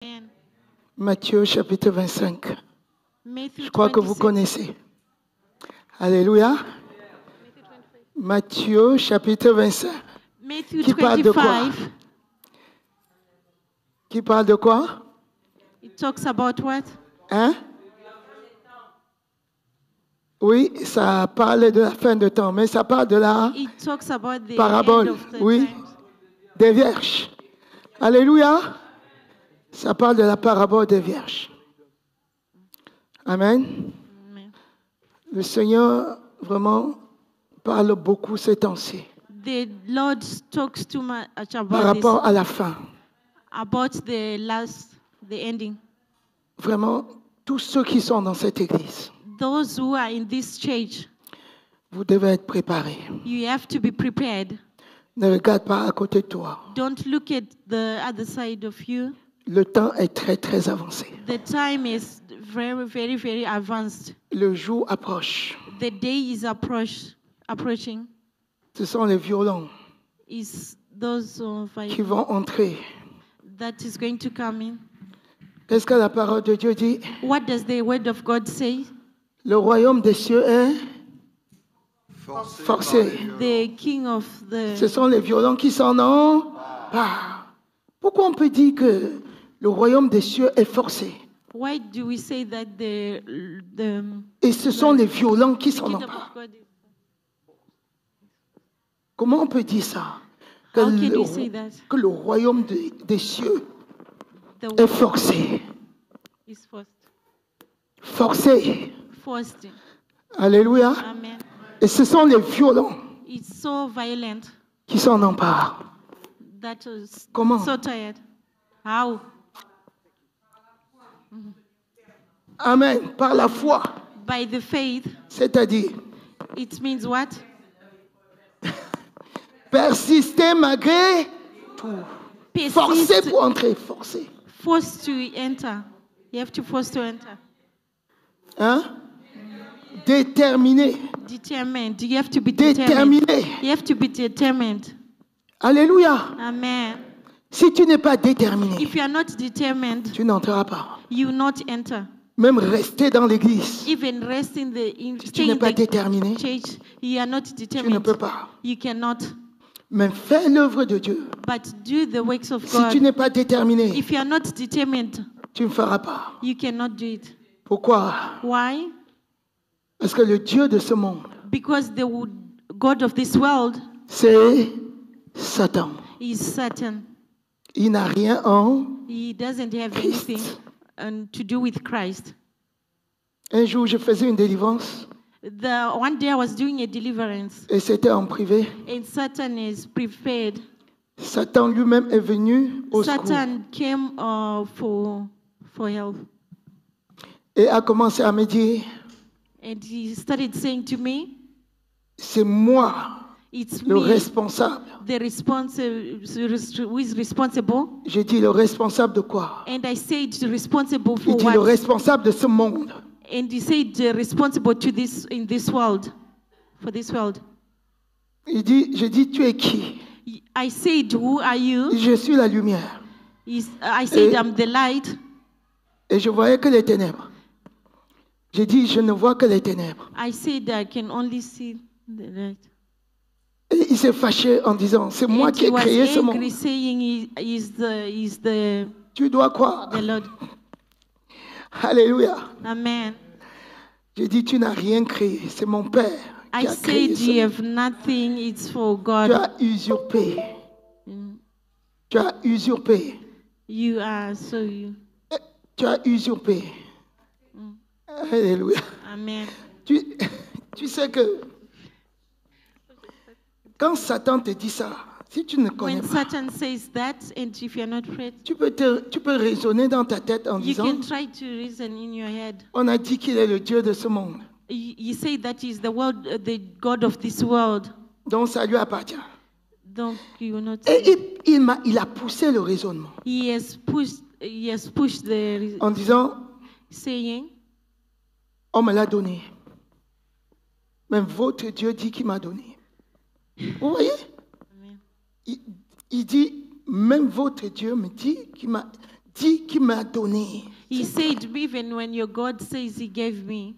Amen. Matthieu chapitre 25. Matthew Je crois que vous 26. connaissez. Alléluia. Matthieu chapitre 25. Matthew Qui parle de quoi? 25. Qui parle de quoi? It talks about what? Hein? Oui, ça parle de la fin de temps, mais ça parle de la It talks about the parabole, end of the oui, times. des vierges. Alléluia. Ça parle de la parabole des vierges. Amen. Amen. Le Seigneur vraiment parle beaucoup ces temps-ci The Lord talks too much par about rapport à la fin. the ending. Vraiment, tous ceux qui sont dans cette église, Those who are in this church, vous devez être préparés. you have to be prepared. Ne regarde pas à côté de toi. Don't look at the other side of you. Le temps est très, très avancé. The time is very, very, very advanced. Le jour approche. The day is approaching. Ce sont les violents Is those of qui vont entrer. that is going to come in. Qu'est-ce que la parole de Dieu dit? What does the word of God say? Le royaume des cieux est forcé. The king of Ce the sont les violents qui s'en ont pas. Pourquoi on peut dire que le royaume des cieux est forcé? why do we say that the Et ce sont les violents qui s'en ont kingdom pas. of God is, Comment on peut dire ça? Que, How can you say that? que le royaume des cieux the est word forcé. is forced. Forcé. Forced. Alléluia. Amen. Et ce sont les violents It's so violent qui s'en emparent. that is Comment? so tired. How? Amen. Par la foi. By the faith. C'est-à-dire, It means what? persister malgré tout. Forcé Persist. pour entrer. Forcé. Forced to enter. You have to force to enter. Hein? Déterminé. Determined. You have to be determined. Déterminé. You have to be determined. Alléluia. Amen. Si tu n'es pas déterminé, If you are not determined, tu n'entreras pas. you will not enter. Même rester dans l'église, Even rest in the si tu stay n'es in pas the déterminé, church, you are not tu ne determined. peux pas. You cannot. Mais fais l'œuvre de Dieu. But do the works of Si tu God. n'es pas déterminé, If you are not determined, tu ne feras pas. you cannot do it. Pourquoi? Why? Parce que le Dieu de ce monde, Because the God of this world c'est Satan. is Satan. Il n'a rien en He doesn't have Christ. anything to do with Christ. Un jour, je faisais une délivrance One day I was doing a deliverance, et c'était en privé. and Satan is prepared. Satan lui-même est venu au secours Satan came for help, et a commencé à me dire, and he started saying to me, c'est moi "It's le me, responsable. who is responsible." J'ai dit, le responsable de quoi? And I said, "Responsible Il for dit, le what?" responsable de ce monde. And he said, "Responsible to this in this world, for this world." Il dit, j'ai dit, tu es qui? I said, "Who are you?" Je suis la lumière. I said, Et- "I'm the light." Et je voyais que les ténèbres. J'ai dit, je ne vois que les ténèbres. I said, "I can only see the light." Et il s'est fâché en disant, c'est moi And qui he ai was créé ce angry, monde. saying, "Is the Tu dois croire. Lord." Alléluia. Amen. J'ai dit, tu n'as rien créé. C'est mon Père qui I a créé said, ce "You monde. have nothing. It's for Tu God. as usurpé. Tu as usurpé. You are so you." Tu as usurpé. Alléluia. Amen. Tu sais que quand Satan te dit ça, si tu ne connais When pas, Satan says that, and if you're not ready, tu peux raisonner dans ta tête en you disant, can try to reason in your head. on a dit qu'il est le Dieu de ce monde. You say that he's the God of this world. Donc ça lui appartient. Donc you will not. Et il a poussé le raisonnement He has pushed the en disant, saying, on me l'a donné. Même votre Dieu dit qu'il m'a donné. Vous voyez? Amen. Il dit, même votre Dieu me dit qu'il m'a dit qu'il m'a donné. He said, even when your God says he gave me.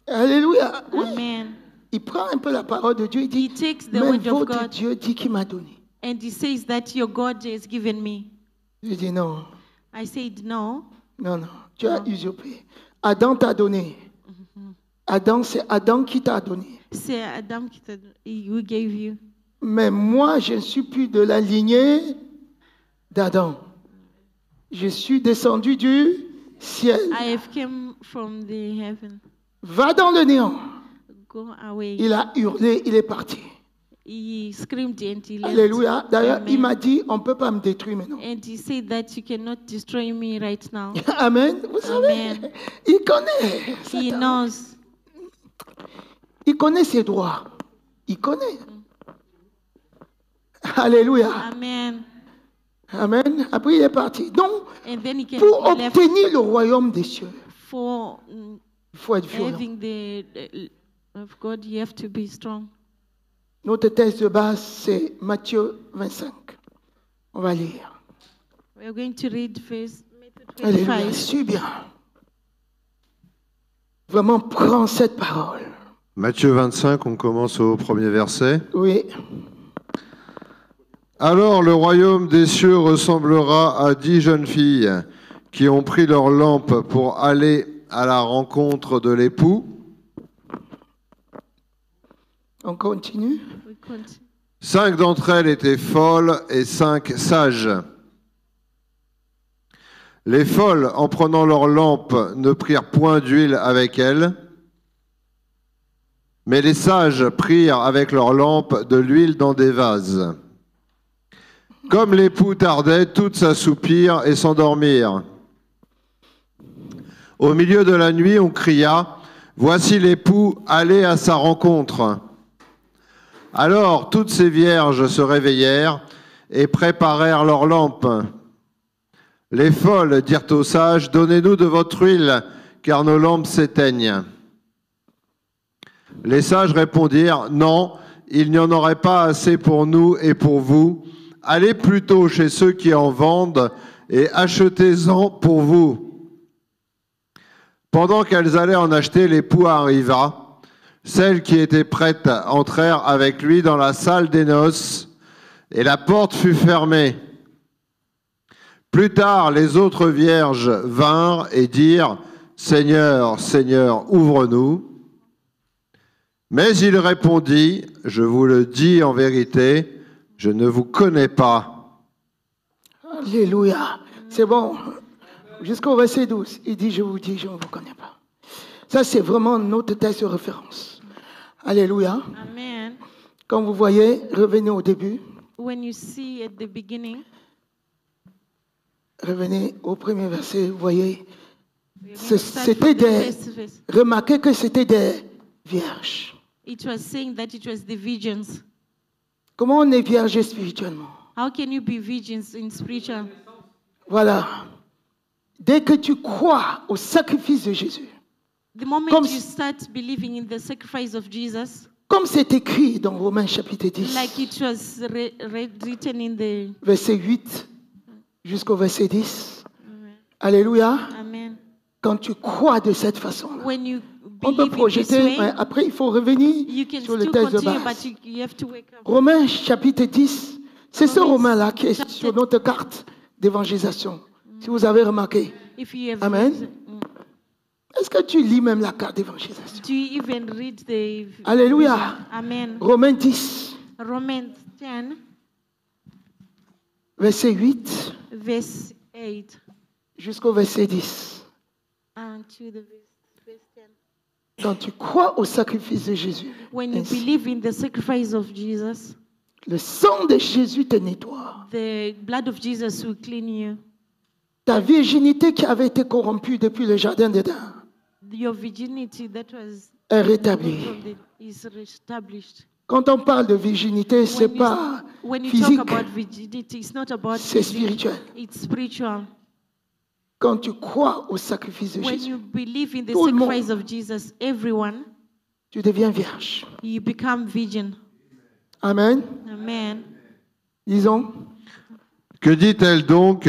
Alléluia. Oui. Amen. Il prend un peu la parole de Dieu, il dit, He takes the mais word of votre God Dieu dit qu'il m'a donné. and he says that your God has given me. Je dis non, I said, no. non, non, tu as usurpé. Adam t'a donné. Adam, c'est Adam qui t'a donné. C'est Adam who gave you. Mais moi, je ne suis plus de la lignée d'Adam. Je suis descendu du ciel. I have come from the heaven. Va dans le néant. Go away. Il a hurlé, il est parti. He screamed and he left. Alléluia. D'ailleurs, Amen. il m'a dit, on ne peut pas me détruire maintenant. And he said that you cannot destroy me right now. Amen. Vous savez, Amen. il connaît. He Satan. knows. Il connaît ses droits. Il connaît. Alléluia. Amen. Amen. Après, il est parti. Donc, And then he pour he left obtenir le royaume des cieux, for il faut être violent. having the of God. You have to be strong. Notre texte de base, c'est Matthieu 25. On va lire. We are going to read first Matthew Alléluia. 25. Suis bien. Vraiment, prends cette parole. Matthieu 25, on commence au premier verset. Oui. Alors le royaume des cieux ressemblera à 10 jeunes filles qui ont pris leur lampe pour aller à la rencontre de l'époux. On continue. We continue. 5 d'entre elles étaient folles et 5 sages. Les folles, en prenant leur lampe, ne prirent point d'huile avec elles, mais les sages prirent avec leur lampe de l'huile dans des vases. Comme l'époux tardait, toutes s'assoupirent et s'endormirent. Au milieu de la nuit, on cria « Voici l'époux, allez à sa rencontre !» Alors toutes ces vierges se réveillèrent et préparèrent leurs lampes. Les folles dirent aux sages, « Donnez-nous de votre huile, car nos lampes s'éteignent. » Les sages répondirent, « Non, il n'y en aurait pas assez pour nous et pour vous. Allez plutôt chez ceux qui en vendent et achetez-en pour vous. » Pendant qu'elles allaient en acheter, l'époux arriva. Celles qui étaient prêtes entrèrent avec lui dans la salle des noces, et la porte fut fermée. Plus tard, les autres vierges vinrent et dirent « Seigneur, Seigneur, ouvre-nous. » Mais il répondit « Je vous le dis en vérité, je ne vous connais pas. » Alléluia. C'est bon. Jusqu'au verset 12, il dit, je vous dis, je ne vous connais pas. Ça, c'est vraiment notre texte de référence. Alléluia. Amen. Comme vous voyez, revenez au début. When you see at the beginning, Revenez au premier verset, vous voyez. we are going to start C'était from the des... first verse. Remarquez que c'était des vierges. It was saying that it was the virgins. Comment on est vierge spirituellement? How can you be virgins in spiritual? Voilà. Dès que tu crois au sacrifice de Jésus, The moment Comme- you start believing in the sacrifice of Jesus, comme c'est écrit dans Romains chapitre 10, like it was written in the verset 8 jusqu'au verset 10. Alléluia. Amen. Quand tu crois de cette façon, When you on peut believe in this projeter, mais way, après il faut revenir you can sur le still texte de continue, base. but you have to wake up. Romains chapitre 10, c'est ce Romains Romain-là qui est chapitre- sur notre carte d'évangélisation. Si vous avez remarqué. If you have Amen. read- Est-ce que tu lis même la carte d'évangélisation? do you even read the Alléluia. Amen. Romains 10, Romans 10, verset 8 verse 8 jusqu'au verset 10. to the verse 10. Quand tu crois au sacrifice de Jésus, When you ainsi, believe in the sacrifice of Jesus, le sang de Jésus te nettoie. the blood of Jesus will clean you. Ta virginité qui avait été corrompue depuis le jardin d'Éden Your virginity that was est rétablie. is established. Quand on parle de virginité, ce n'est pas When you physique, talk about virginity, it's not about c'est physique, spirituel. it's spiritual. Quand tu crois au sacrifice de When Jésus, you believe in the Tout le monde. sacrifice of Jesus, everyone, tu deviens vierge. you become virgin. Amen. Amen. Disons, Que dit-elle donc?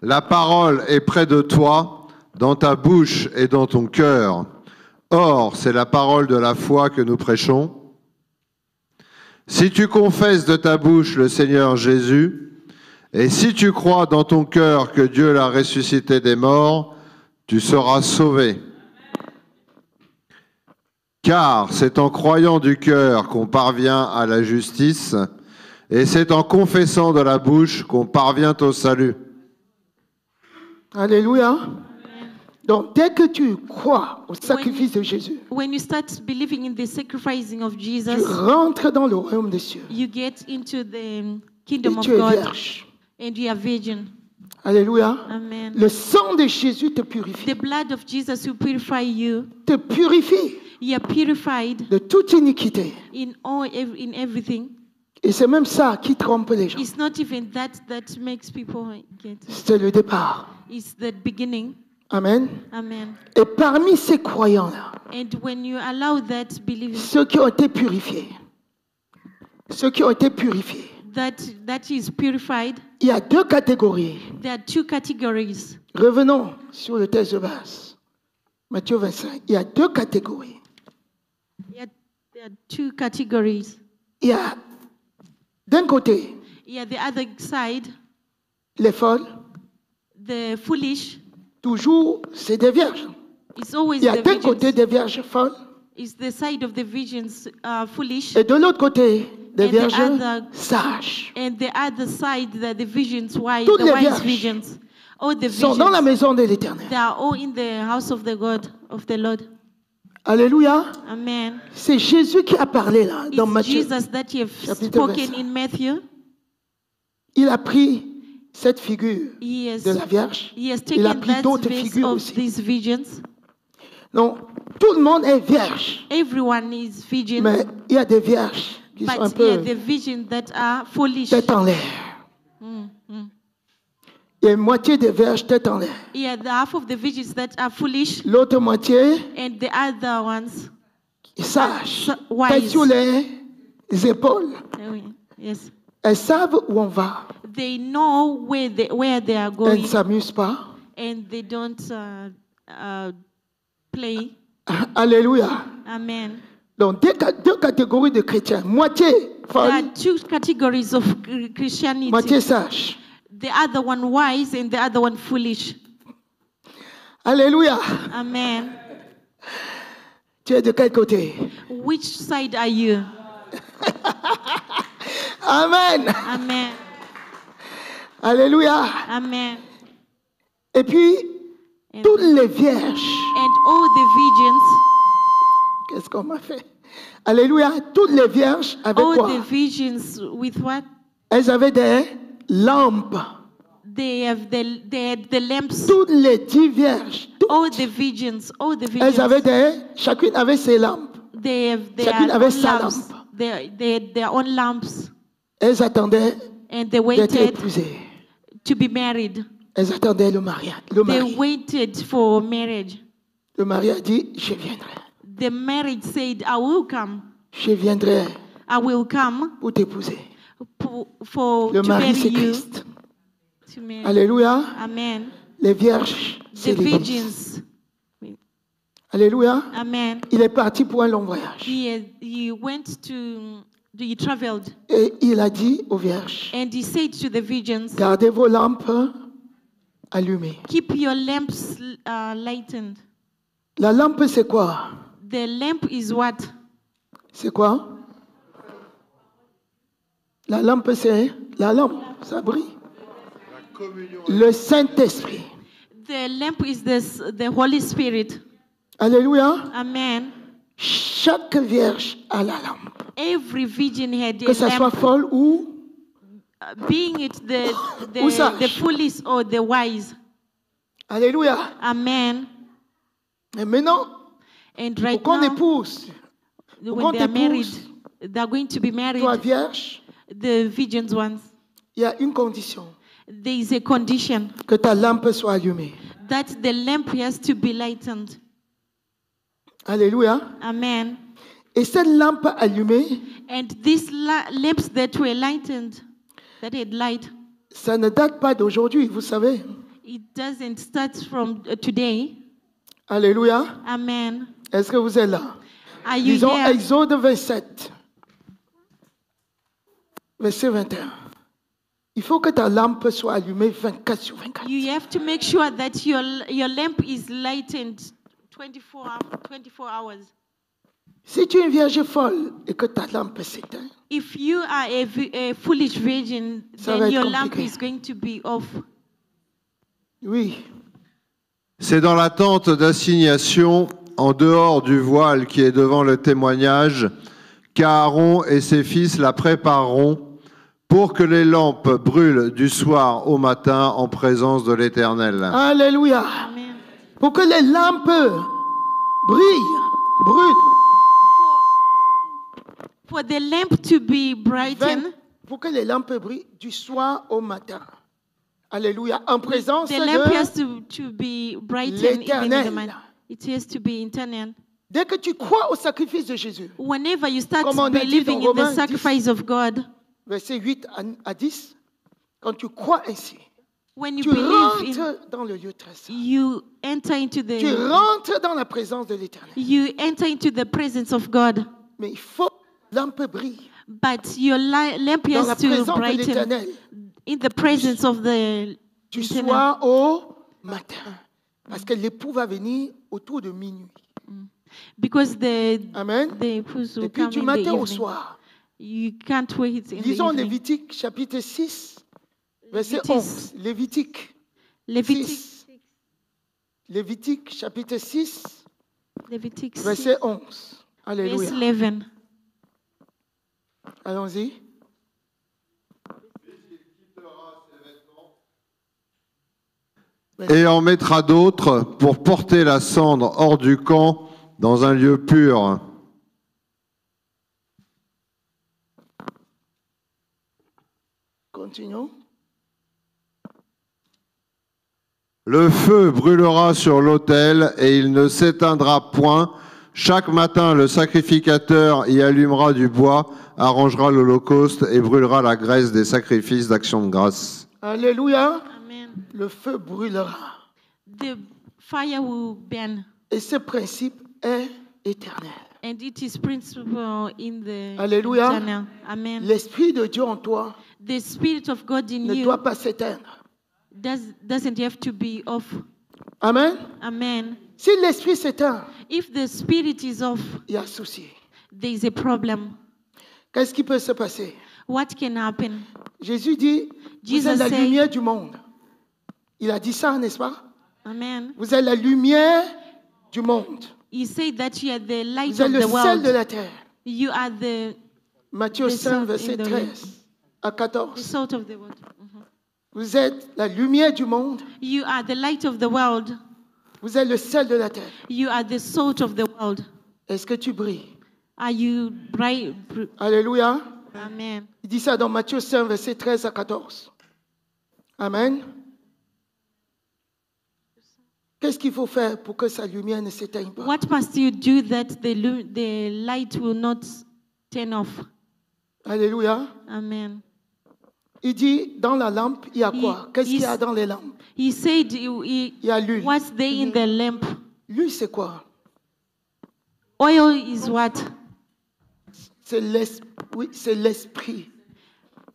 La parole est près de toi, dans ta bouche et dans ton cœur. Or, c'est la parole de la foi que nous prêchons. Si tu confesses de ta bouche le Seigneur Jésus, et si tu crois dans ton cœur que Dieu l'a ressuscité des morts, tu seras sauvé. Car c'est en croyant du cœur qu'on parvient à la justice, et c'est en confessant de la bouche qu'on parvient au salut. Alléluia. Donc, dès que tu crois au sacrifice de Jésus, When you start believing in the sacrificing of tu Jesus, rentres dans le royaume des cieux. you get into the Et kingdom of tu es God vierge. and you are virgin. Alléluia. Amen. Le sang de Jésus te purifie. The blood of Jesus will purify you. Te purifie You are purified de toute iniquité. in in everything. Et c'est même ça qui trompe les gens. It's not even that makes people get. C'est le départ. It's the beginning. Amen. Amen. Et parmi ces croyants-là, And when you allow that believing, ceux qui ont été purifiés, that is purified, il y a deux catégories. there are two categories. Revenons sur le texte de base. Matthieu 25. Il y a deux catégories. There are two categories. Il y a d'un côté Yeah, the other side, les folles, the foolish, toujours c'est des vierges. is always Il y a the d'un côté virgins. des vierges folles Is the side of the virgins foolish, et de l'autre côté des And the vierges other- sages. and the other side, the virgins wise, Toutes the les wise vierges virgins. All the Sont dans la virgins, maison de l'Éternel. they are all in the house of the God of the Lord. Alléluia. Amen. C'est Jésus qui a parlé là dans It's Matthieu. Jesus that you have Chapitre spoken 25. in Matthew. Il a pris cette figure He has, de la Vierge. he has Il a taken pris that d'autres verse figures of aussi. these virgins. Donc, tout le monde est vierge. Everyone is virgin, Mais il y a des vierges qui sont un but peu yeah, the virgins that are foolish. tête en l'air. Il y a une moitié des vierges tête en l'air. Yeah, the half of the virgins that are foolish, L'autre moitié and the other ones, sage. wise. Tête sur les épaules. Yes, Elles savent où on va. they know where they are Elles going, ne s'amusent pas. and they don't play. Alléluia. Amen. Donc, deux catégories de chrétiens. Moitié There are folle, two categories of Christianity. moitié sage. The other one wise and the other one foolish. Alléluia. Amen. Tu es de quel côté? Which side are you? Amen. Amen. Alléluia. Amen. Et puis, And, toutes les vierges, and all the virgins, qu'est-ce qu'on m'a fait? Alléluia. Toutes les vierges avec all quoi? the virgins with what? Elles avaient des lampes. They had the lamps. Toutes les 10 vierges, All the virgins, elles avaient chacune avait ses lampes. they have their Chacune avait own sa lamps. lampe. They had their own lamps, Elles attendaient and they d'être waited épousées. to be married. Elles attendaient le mariage. Le They mari. waited for marriage. Le mari a dit, je viendrai. The marriage said, "I will come. Je viendrai I will come pour t'épouser. for Le to mari, marry c'est you." Christ. To marry. Alléluia. Amen. Les vierges, The c'est l'Église. virgins. Alléluia. Amen. Il est parti pour un long voyage. He traveled, Et il a dit aux vierges, and he said to the virgins, gardez vos lampes allumées. "Keep your lamps lightened." La lampe, c'est quoi? The lamp is what? C'est quoi? La lampe, c'est la lampe. Ça brille. Le Saint-Esprit. The lamp is the Holy Spirit. Alléluia. Amen. Chaque vierge a la lampe. Every virgin had Que a ça soit lamp, folle ou... being it Ou sage. the foolish or the wise. Alléluia. Amen. Et maintenant, And pour right qu'on now, épouse, pour qu'on when they are married, t'épouse, they are going to be married. toi vierge, The virgins ones. il y a une condition. There is a condition Que ta lampe soit allumée. that the lamp has to be lightened. Alléluia. Amen. Et cette lampe allumée, And these lamps that were lightened, that had light, ça ne date pas d'aujourd'hui, vous savez. It doesn't start from today. Alléluia. Amen. Est-ce que vous êtes là? Are you Disons here? Exode 27, verset 21. Il faut que ta lampe soit allumée 24 sur 24. You have to make sure that your lamp is lightened 24 hours. Si tu es une vierge folle et que ta lampe s'éteint, If you are a foolish virgin, Ça va then être your lamp compliqué. is going to be off. oui, C'est dans la tente d'assignation, en dehors du voile qui est devant le témoignage, qu'Aaron et ses fils la prépareront pour que les lampes brûlent du soir au matin en présence de l'Éternel. Alléluia. Amen. Pour que les lampes brûlent. For the lamp to be brightened, Pour que les lampes brillent du soir au matin. Alléluia. En présence the lamp has de... to be brightened even in the l'Éternel. morning. It has to be internal. Dès que tu crois au sacrifice de Jésus, Whenever you start Comme on a dit believing dans in the Romains 10. sacrifice of God, verset 8 à 10, quand tu crois ainsi, when you tu believe in, rentres dans le lieu très saint. you enter into Tu the rentres dans la présence de l'Éternel. you enter into the presence of God. Mais il faut que la lampe brille But your lamp dans la has to présence de brighten l'Éternel in the presence of the du eternal. soir au matin. Parce que l'époux va venir autour de minuit. Because Amen. the épouse will Et puis come du in the matin au evening. soir. You can't wait in the Lisons evening. Lévitique chapitre 6, verset Lévitique. 11. Lévitique. Levitic, 6. Lévitique chapitre 6, Levitic 6, verset 11. verse Alléluia. 11. Allons-y. Et en mettra d'autres pour porter la cendre hors du camp dans un lieu pur. Continuons. Le feu brûlera sur l'autel et il ne s'éteindra point. Chaque matin, le sacrificateur y allumera du bois, arrangera l'holocauste et brûlera la graisse des sacrifices d'action de grâce. Alléluia. Amen. Le feu brûlera. The fire will burn, Et ce principe est éternel. and it is principle in the Alléluia. eternal. Amen. L'Esprit de Dieu en toi The Spirit of God in ne you doit pas s'éteindre. doesn't have to be off. Amen. Amen. Si l'Esprit s'éteint, If the Spirit is off, il y a souci. there is a problem. Qu'est-ce qui peut se passer? What can happen? Jésus dit, vous Jesus êtes la said- lumière du monde. Il a dit ça, n'est-ce pas? Amen. Vous êtes la lumière du monde. He said that you are the light Vous êtes of le the sel world. de la terre. You are the Matthieu The 5, salt verset in the 13 à 14. salt of the world. Mhm. Vous êtes la lumière du monde. You are the light of the world. Vous êtes le sel de la terre. You are the salt of the world. Est-ce que tu brilles? Are you bright? Alléluia. Amen. Il dit ça dans Matthieu 5, verset 13 à 14. Amen. Qu'est-ce qu'il faut faire pour que sa lumière ne s'éteigne pas? What must you do that the light will not turn off? Alléluia. Amen. Il dit, dans la lampe, il y a quoi? Il- Qu'est-ce qu'il y il- a dans les lampes? He said, Il y a l'huile. what's there in the lamp? L'huile, c'est quoi? Oil is what? C'est l'esprit. Oui, c'est l'esprit.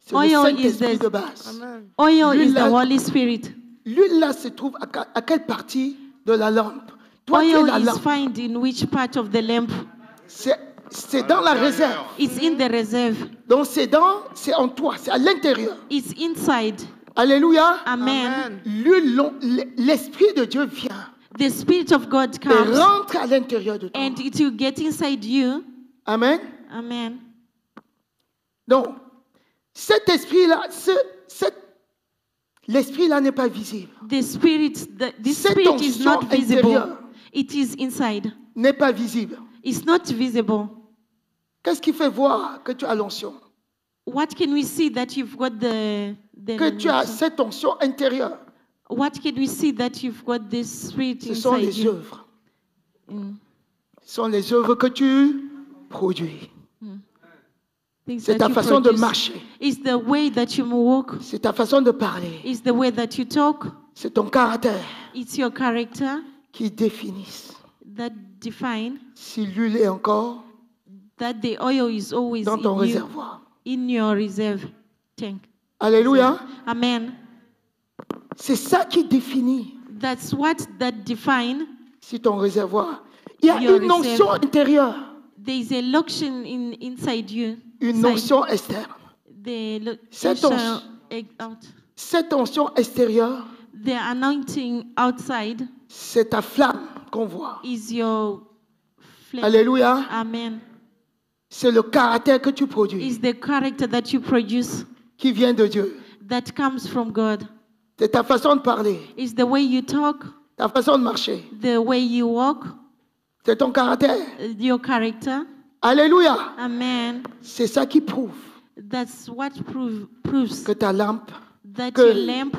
C'est le Oil is Saint-Esprit the- de base. Oil L'huile is the là- Holy Spirit. L'huile là se trouve à quelle partie de la lampe? Toi, tu es Oil la is lampe. found in which part of the lamp? C'est dans la réserve. It's in the reserve. Donc c'est en toi, c'est à l'intérieur. It's inside. Alléluia. Amen. L'Esprit de Dieu vient The Spirit of God et comes rentre à l'intérieur de toi. and it will get inside you. Amen. Amen. Donc, cet esprit-là, l'esprit-là n'est pas visible. This Cette spirit is not onction visible. intérieure. It is inside. N'est pas visible. It's not visible. Qu'est-ce qui fait voir que tu as l'onction? What can we see that you've got Que tu as cette onction intérieure. What can we see that you've got this spirit Ce sont inside les you? œuvres. Mm. Ce sont les œuvres que tu produis. Things C'est that ta you façon de produce. marcher. It's the way that you walk. C'est ta façon de parler. It's the way that you talk. C'est ton caractère It's your character qui définit that define si l'huile est encore that the oil is always dans ton in, réservoir. in your reserve tank. Alléluia. Amen. C'est ça qui définit That's what that define. si ton réservoir. Il y a Your une notion reserve. intérieure, There is a lotion inside you. une Inside notion externe. the Cette lotion onction. Cette onction extérieure, the anointing outside c'est ta flamme qu'on voit. is your flame. Alléluia. Amen. C'est le caractère que tu produis Is the character that you produce qui vient de Dieu. that comes from God. C'est ta façon de parler, Is the way you talk, ta façon de marcher. the way you walk, C'est ton caractère. your character. Alléluia. Amen. C'est ça qui prouve That's what proves que ta lampe, that que- your lamp,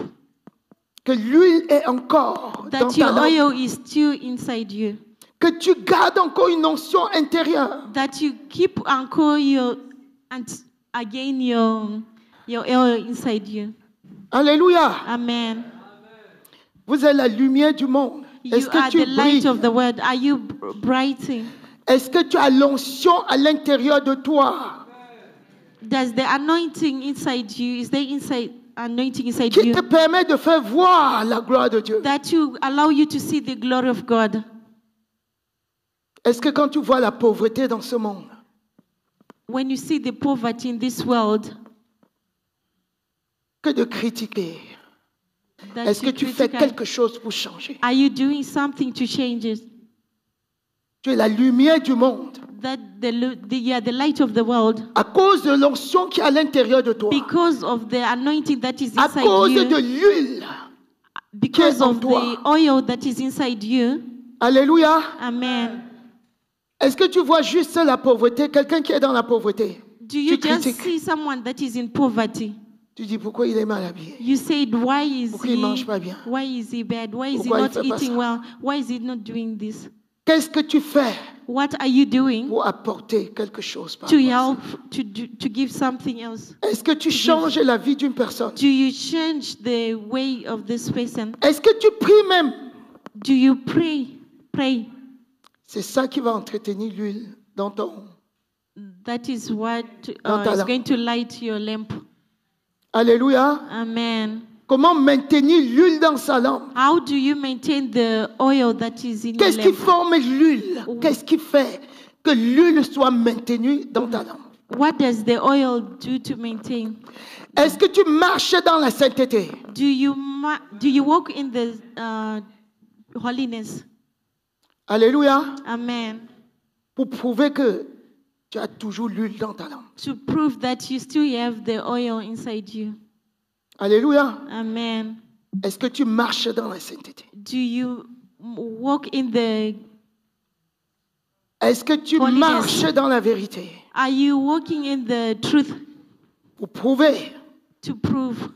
que l'huile est encore dans that ta your lampe, oil is still inside you. que tu gardes encore une onction intérieure. That you keep encore your and again your oil inside you. Alléluia. Amen. Vous êtes la lumière du monde. Est-ce You que are tu the light brilles? of the world. Are you brighting? Est-ce que tu as l'onction à l'intérieur de toi Does the anointing inside you, is there inside anointing inside qui you te permet de faire voir la gloire de Dieu? that you allow you to see the glory of God? Est-ce que quand tu vois la pauvreté dans ce monde, When you see the poverty in this world, que de critiquer, that est-ce que you tu fais critical, quelque chose pour changer? are you doing something to change it? Tu es la lumière du monde That you are the light of the world à cause de l'onction qui est à l'intérieur de toi, because of the anointing that is à inside cause you, de l'huile. because en of toi. the oil that is inside you. Alléluia. Amen. Est-ce que tu vois juste la pauvreté, quelqu'un qui est dans la pauvreté? Do you Tu just critiques. see someone that is in poverty? Tu dis pourquoi il est mal habillé? You said, Pourquoi il mange pas bien? why is he bad? Why is he Pourquoi il not fait pas eating ça? well? Why is he not doing this? Qu'est-ce que tu fais What are you doing pour apporter quelque chose par to rapport à ça? help to give something else? Est-ce que tu changes la vie d'une personne? Do you change the way of this person? Est-ce que tu pries même? Do you pray? Pray. C'est ça qui va entretenir l'huile dans ton... That is what Dans ta is lampe. going to light your lamp. Alléluia. Amen. Comment maintenir l'huile dans sa lampe? How do you maintain the oil that is in your Qu'est-ce qui lamp? forme l'huile? Qu'est-ce qui fait que l'huile soit maintenue dans ta lampe? What does the oil do to maintain? Est-ce que tu marches dans la sainteté? Do you walk in the holiness? Alléluia. Amen. Pour prouver que tu as toujours l'huile dans ta lampe. To prove that you still have the oil inside you. Alléluia. Amen. Est-ce que tu marches dans la sainteté? Do you walk in the? Est-ce que tu Holiness. marches dans la vérité? Are you walking in the truth Pour prouver to prove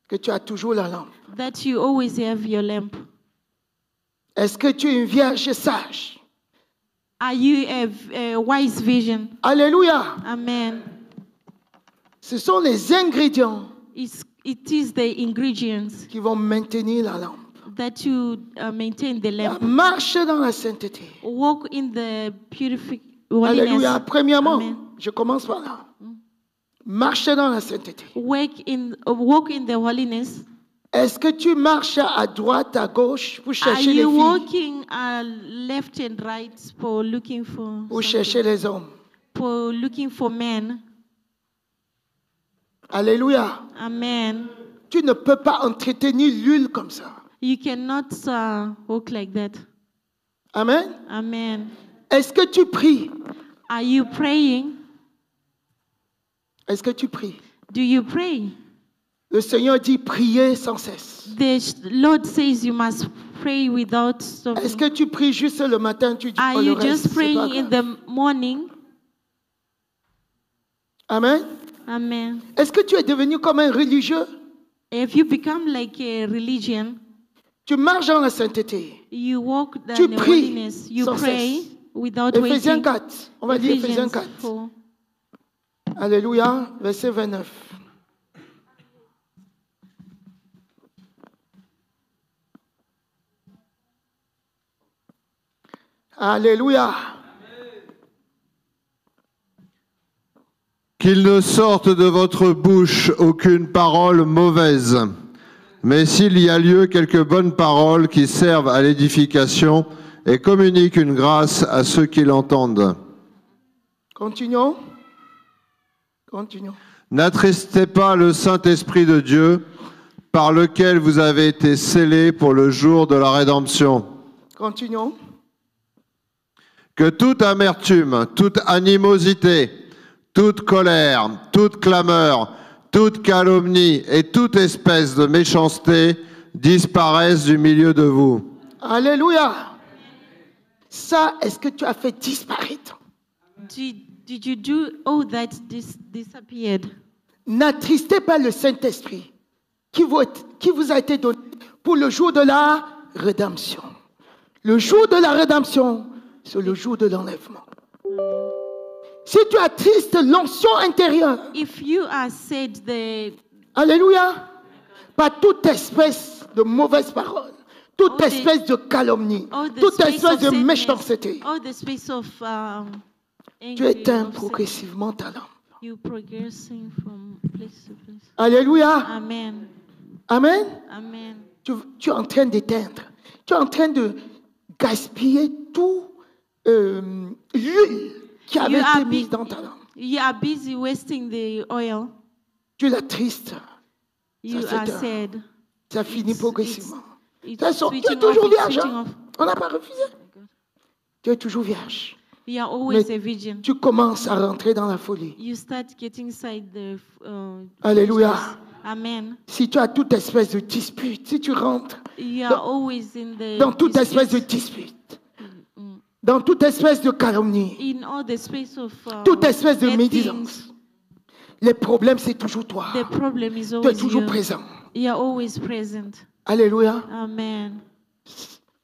que tu as toujours la lampe. that you always have your lamp? Est-ce que tu es une vierge sage? Are you a wise vision? Alléluia. Amen. Ce sont les ingrédients It is the ingredients qui vont maintenir la lampe. that you maintain the lamp. Marche dans la sainteté. Walk in the Alléluia. holiness. Premièrement, Amen. je commence par là. Marche dans la sainteté. Walk in the holiness. Est-ce que tu marches à droite, à gauche pour Are chercher les you filles, walking left and right for looking for pour something? chercher les hommes? For looking for men? Alléluia. Amen. Tu ne peux pas entretenir l'huile comme ça. You cannot walk like that. Amen. Amen. Est-ce que tu pries? Are you praying? Est-ce que tu pries? Do you pray? Le Seigneur dit prier sans cesse. The Lord says you must pray without Est-ce stopping. que tu pries juste le matin, tu dis Are pas le you reste, just c'est pas praying in grave. the morning? Amen. Amen. Est-ce que tu es devenu comme un religieux? If you become like a religion, Tu marches dans la sainteté. you walk Tu in the pries holiness. You sans pray cesse. without Éphésiens waiting. 4. On va dire Éphésiens 4. 4. Alléluia. Verset 29. Alléluia. Qu'il ne sorte de votre bouche aucune parole mauvaise, mais s'il y a lieu, quelques bonnes paroles qui servent à l'édification et communiquent une grâce à ceux qui l'entendent. Continuons. Continuons. N'attristez pas le Saint-Esprit de Dieu, par lequel vous avez été scellés pour le jour de la rédemption. Continuons. Que toute amertume, toute animosité, toute colère, toute clameur, toute calomnie et toute espèce de méchanceté disparaissent du milieu de vous. Alléluia. Ça, est-ce que tu as fait disparaître? Did you do all that disappeared? N'attristez pas le Saint-Esprit qui vous a été donné pour le jour de la rédemption. Le jour de la rédemption, c'est le jour de l'enlèvement. Si tu attristes l'onction intérieure, If you are said the alléluia, pas toute espèce de mauvaise parole, toute All the- espèce de calomnie, all the toute space espèce of de sadness, méchanceté, all the space of tu anger, éteins of progressivement ta lampe. you progressing from place to place. Alléluia. Amen. Amen. Amen. Tu es en train d'éteindre. Tu es en train de gaspiller tout l'huile qui avait You are été mise be- dans ta lampe. You are busy wasting the oil. Tu la tristes. You Ça are s'éteint. sad. Ça finit It's- progressivement. It's De toute façon, tu switching es toujours off, it's vierge. switching Hein? off. On n'a pas refusé. Tu es toujours vierge. You are always Mais a virgin. tu commences à rentrer dans la folie. You start getting inside the. Alléluia. foolishness. Amen. Si tu as toute espèce de dispute, si tu rentres You are Dans- always in the. dans toute espèce de disputes, dispute, dans toute espèce de calomnie, in all the space of. toute espèce de bad médisance, things, les problèmes, c'est toujours toi. the problem is Tu es always toujours you. présent. You are always present. Alléluia. Amen.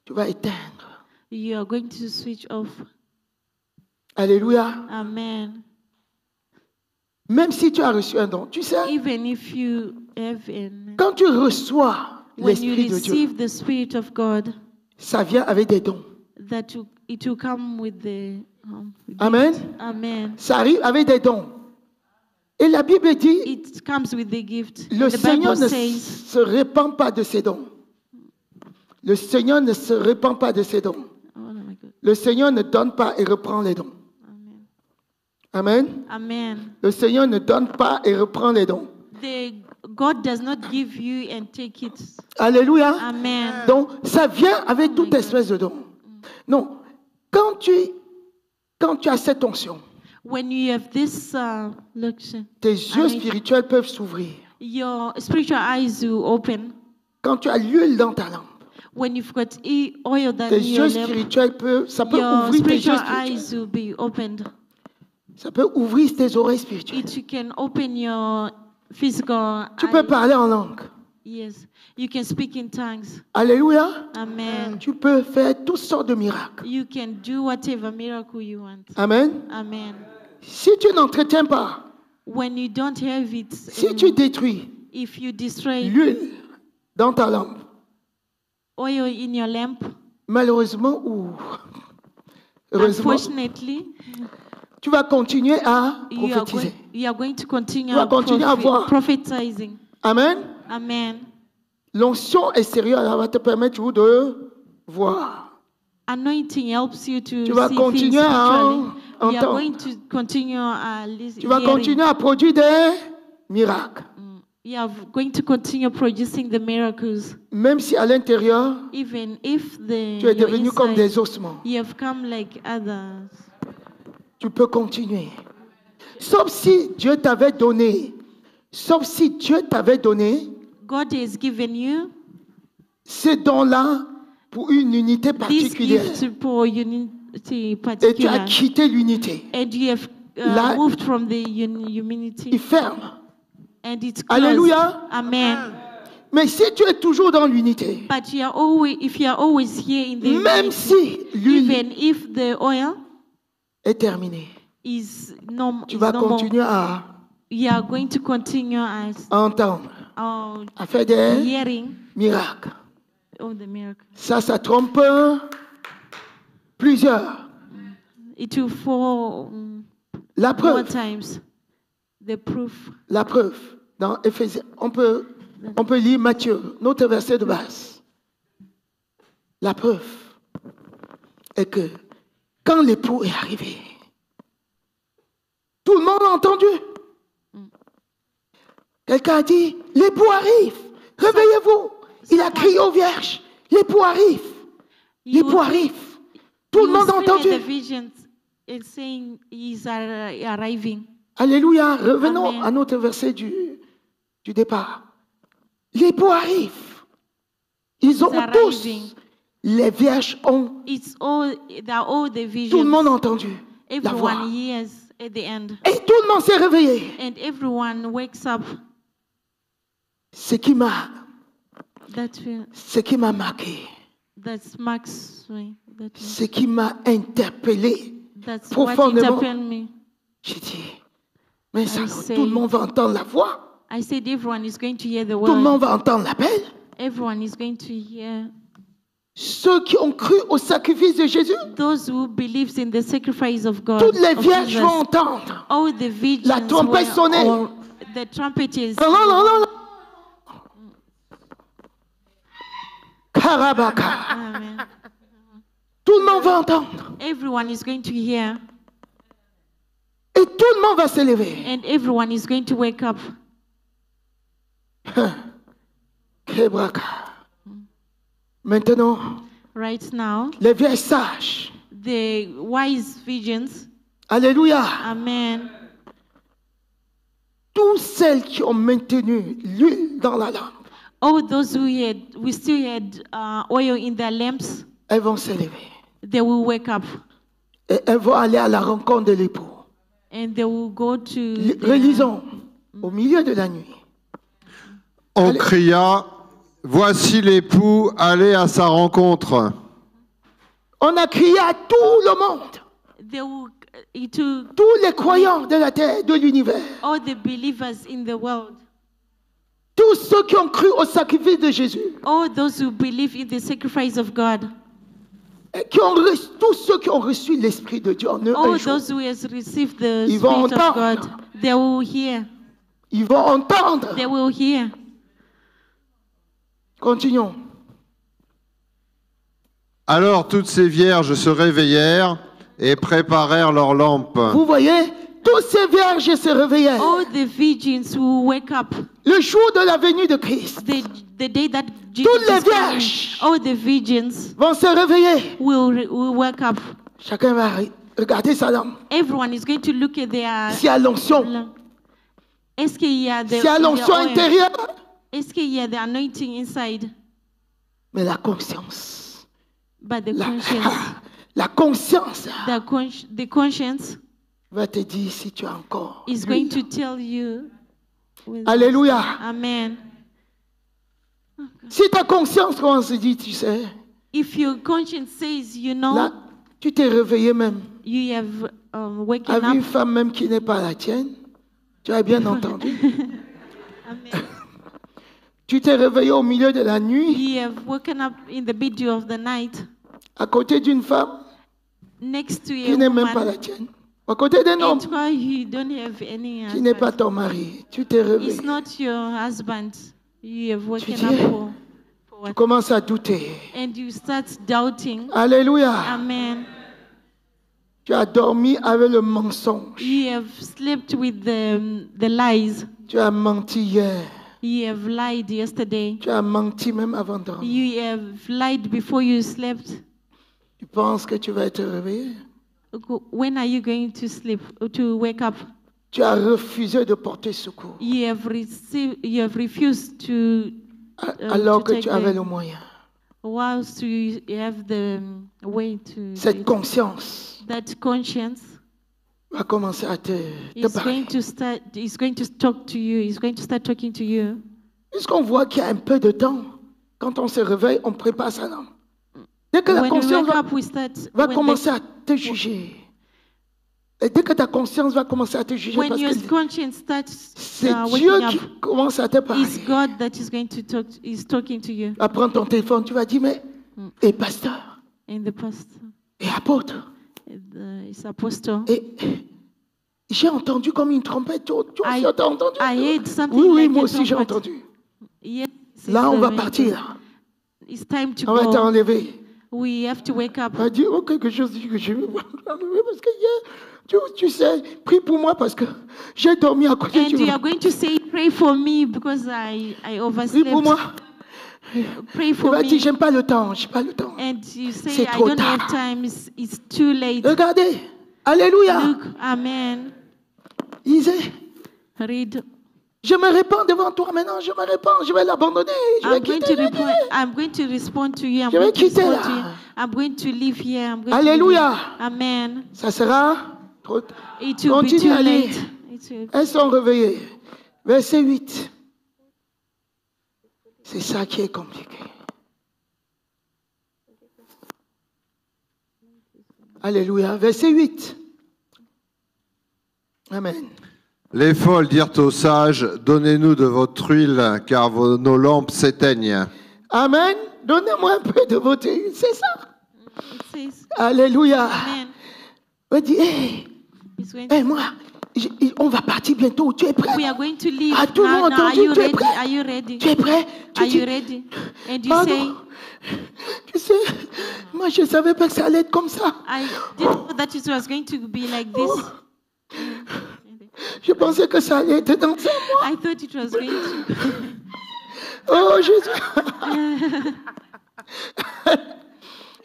Tu vas éteindre. You are going to switch off. Alléluia. Amen. Même si tu as reçu un don, tu sais, Even if you have quand tu reçois when you l'Esprit de Dieu, receive the Spirit of God, ça vient avec des dons. it will come with the. Amen. gift. Amen. Ça arrive avec des dons. Et la Bible dit, It comes with the gift. le And the Seigneur Bible ne says, se répand pas de ses dons. Le Seigneur ne se répand pas de ses dons. oh my God. Le Seigneur ne donne pas et reprend les dons. Amen. Amen. Le Seigneur ne donne pas et reprend les dons. God does not give you and take it. Alléluia. Amen. Donc, ça vient avec toute God. espèce de don. Non, quand tu as cette onction, When you have this look, tes yeux Amen. spirituels peuvent s'ouvrir. your spiritual eyes will open. Quand tu as l'huile dans ta lampe, When you've got oil that tes in your yeux lamp, spirituels ça peut your ouvrir tes yeux spiritual spirituels. eyes will be opened. Ça peut ouvrir tes oreilles spirituelles. You can open your physical Tu peux eyes. parler en langue. Yes. You can speak in tongues. Alléluia. Amen. Tu peux faire toutes sortes de miracles. You can do whatever miracle you want. Amen. Amen. Si tu n'entretiens pas, When you don't have it, si tu détruis if you destroy l'huile dans ta lampe, oil in your lamp, malheureusement ou heureusement, unfortunately, tu vas continuer à you are, prophétiser. you are going to continue, Tu vas continuer à voir. prophetizing. Amen. Amen. L'onction extérieure elle va te permettre toujours de voir. Anointing helps you to Tu vas see continuer things à spiritually. You are entendre. going to continue Tu vas hearing. continuer à produire des miracles. You are going to continue producing the miracles, Même si à l'intérieur, even if the tu es your devenu comme inside, des ossements. you have come like others. Tu peux continuer. Sauf si Dieu t'avait donné, God has given you ces dons-là pour une unité this particulière. gift for unity Et tu as particular, quitté l'unité. and you have Là- moved from the Il humanity, ferme. and it's closed. Alléluia. Amen. Mais si tu es toujours dans l'unité, But you are always, if you are always here in the même unity, si l'huile even if the oil est terminée, is tu vas no more, continuer à you are going to continue as entendre, à faire des hearing miracles. all the miracles. Ça trompe Plusieurs. It will fall La more preuve. times. The proof. La preuve. Dans Éphésiens, on peut lire Matthieu, notre verset de base. La preuve est que quand l'époux est arrivé, tout le monde a entendu. Quelqu'un a dit, l'époux arrive, réveillez-vous. Il a crié aux vierges, l'époux arrive, l'époux arrive. Tout le monde a entendu. The visions and saying he's arriving. Alléluia, revenons Amen. à notre verset du départ. L'époux arrive. Ils ont He's tous, arriving. les vierges ont, They're all the visions. tout le monde a entendu la voix. Everyone hears at the end. Et tout le monde s'est réveillé. And everyone wakes up. Ce qui m'a marqué, That's ce qui m'a interpellé what profondément, interpelled me. j'ai dit, mais ça, say- tout le monde va entendre la voix, I said everyone is going to hear the tout le word. monde va entendre l'appel. Everyone is going to hear. Ceux qui ont cru au sacrifice de Jésus, Those who believes in the sacrifice of God. toutes les of vierges Jesus. vont entendre. All the virgins La trompette sonnait. or the trumpet is. Non, non, non, non, non. Karabaka. Amen. Tout le monde va entendre. Everyone is going to hear, Et tout le monde va se lever. and everyone is going to wake up. Kebraka. Maintenant, Right now, les vieilles sages. the wise virgins, Alléluia. amen. Toutes celles qui ont maintenu l'huile dans la lampe, All those we still had oil in their lamps, elles vont se lever. they will wake up Et elles vont aller à la rencontre de l'époux. and they will go to. Relisons. Au milieu de la nuit. On Allez. cria, voici l'époux, allez à sa rencontre. On a crié à tout le monde. They will to Tous les croyants de la terre, de l'univers. all the believers in the world, Tous ceux qui ont cru au sacrifice de Jésus. all those who believe in the sacrifice of God, Et tous ceux qui ont reçu l'Esprit de Dieu en eux all un jour. those who has received the Ils vont Spirit of God, entendre. they will hear. Ils vont entendre. They will hear. Continuons. Alors toutes ces vierges se réveillèrent et préparèrent leurs lampes. Vous voyez, tous ces vierges se réveillèrent. All the virgins who wake up Le jour de la venue de Christ the day that Jesus Toutes les is coming, vierges. all the virgins vont se réveiller. will wake up. Chacun va regarder sa lampe. Everyone is going to look at their. S'il y a l'onction, Est-ce qu'il y a the s'il y a l'onction oil? intérieure, Est-ce qu'il y a the anointing inside? mais la conscience, But the conscience, la conscience the conscience va te dire si tu as encore. is going to tell you. Alléluia. Amen. Si ta conscience commence à dire, tu sais, If your conscience says, you know, là, tu t'es réveillé même. you have waken Avec une up. femme même qui n'est pas la tienne, tu as bien entendu. Amen. Tu t'es réveillé au milieu de la nuit, You have woken up in the middle of the night à côté d'une femme next to qui a n'est même pas woman, la tienne, à côté d'un homme and why you don't have any qui n'est pas husband. ton mari. Tu t'es It's réveillé. not your husband. You have woken dis, up for Tu what? commences à douter. And you start doubting. Alléluia. Amen. Tu as dormi avec le mensonge. You have slept with the lies. Tu as menti hier. You have lied yesterday. Tu as menti même avant de dormir. You have lied before you slept. Tu penses que tu vas être réveillé. When are you going to sleep, to wake up? Tu as refusé de porter secours You have refused to alors que take tu avais the- le moyen. whilst you have the way to Cette conscience that conscience va commencer à te is parler. going to start talk to you, is going to start talking to you. Puisqu'on voit qu'il y a un peu de temps, quand on se réveille, on prépare sa langue. Dès que la When we conscience wake va, up, we start va when commencer à te juger. Et dès que ta conscience va commencer à te juger, when parce your que conscience starts c'est Dieu waking qui up, commence à te parler. it's God that is going to talking to you. Tu vas prendre ton téléphone, tu vas dire, mais, et pasteur, And the pastor, et apôtre. His apostle. Et j'ai entendu comme une trompette. Tu aussi as entendu? I heard something Oui, like moi a aussi j'ai trumpet. entendu. Yes, Là, on va it's partir. It's time to On va go. t'enlever. We have to wake up. On va dire quelque chose que je vais t'enlever parce que tu sais, prie pour moi parce que j'ai dormi à côté And du you are going to say, pray for me because I Prie overslept. pour moi. Pray Il for va dire, me. j'aime pas le temps, j'ai pas le temps. And you say, C'est I trop don't tard. have time. It's too late. Regardez. Alléluia. Look, amen. Il disait, Read. je me répands devant toi maintenant, je me répands, je vais l'abandonner, je vais I'm going quitter. to reply. I'm going to respond to you. I'm Je vais going to quitter respond to là. you. I'm going to live here. I'm going Alléluia. to live. Amen. Ça sera trop tard. It will be Continue too à lire. late. It will- Elles sont réveillées. Verset 8. C'est ça qui est compliqué. Alléluia. Verset 8. Amen. Les folles dirent aux sages, donnez-nous de votre huile, car nos lampes s'éteignent. Amen. Donnez-moi un peu de votre huile. C'est ça. It says, Alléluia. amen. On dit, hé, It's going hey, moi, on va partir bientôt. Tu es prêt? We are going to leave. Ah, tout le now. monde Now, are entendu, you tu es ready? prêt? Are you ready? Tu es prêt? Tu Are dis, you ready? And you pardon. say, Tu sais, moi je savais pas que ça allait être comme ça. I didn't know that it was going to be like this. Je pensais que ça allait être dans un mois. I thought it was going to. Oh Jésus.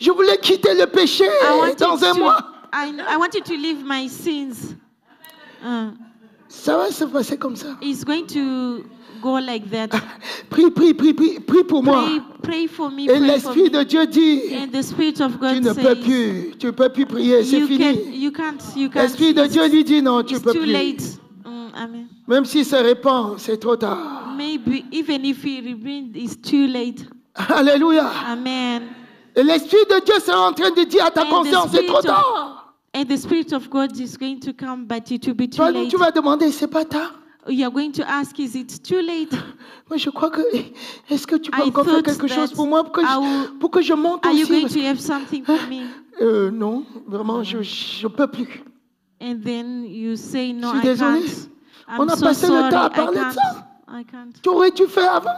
Je voulais quitter le péché dans un mois. I wanted to leave my sins. Ça va se passer comme ça. It's going to go like that. Prie pour moi. Pray for me. Et Pray for l'Esprit me. de Dieu dit, And the Spirit of tu God ne peux says, plus, tu peux plus prier, c'est fini. you can't. L'Esprit de Dieu lui dit non, tu It's peux too plus. late. Amen. Même s'il se répand, c'est trop tard. Maybe even if he repent, it's too late. Alléluia. Amen. Et l'Esprit de Dieu sera en train de dire à ta And the conscience, c'est trop Spirit of- tard. And the Spirit of God is going to come, but it will be too Toi, late. tu vas demander, c'est pas tard. You are going to ask, is it too late? Moi, je crois que, est-ce que tu peux I encore faire thought quelque chose that pour moi pour que je monte Are you aussi? going Parce to have something for me? non, vraiment, je peux plus. And then you say, no, Je suis I désolé. can't. On I'm a so passé le sorry, temps à I parler de can't. ça. I can't. Tu aurais dû faire avant.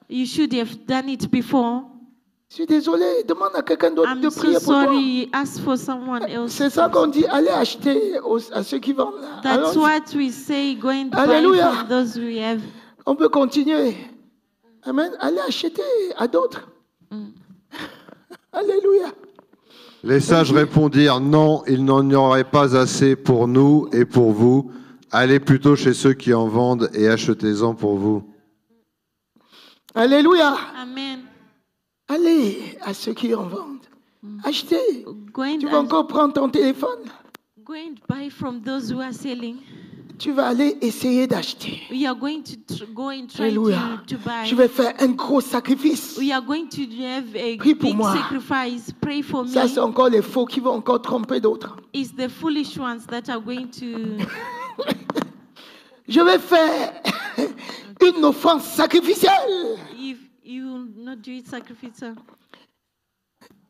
You should have done it before. Je suis désolé, demande à quelqu'un d'autre de I'm so prier pour toi. sorry. Ask for someone else. C'est ça qu'on dit, allez acheter à ceux qui vendent là. That's Allons-y. what we say, go and buy Alléluia. from those we have. On peut continuer. Amen. Allez acheter à d'autres. Alléluia. Les sages répondirent, non, il n'en y aurait pas assez pour nous et pour vous. Allez plutôt chez ceux qui en vendent et achetez-en pour vous. Alléluia. Amen. Allez à ceux qui en vendent. Achetez. Go and, Tu vas encore prendre ton téléphone. go and buy from those who are selling. Tu vas aller essayer d'acheter. We are going to go and try Alléluia. to buy. Je vais faire un gros sacrifice. We are going to have a Prie pour big moi. sacrifice. Pray for me. Ça, c'est encore les faux qui vont encore tromper d'autres. It's the foolish ones that are going to. Je vais faire une offrande sacrificielle. If you will not do it, sacrifice.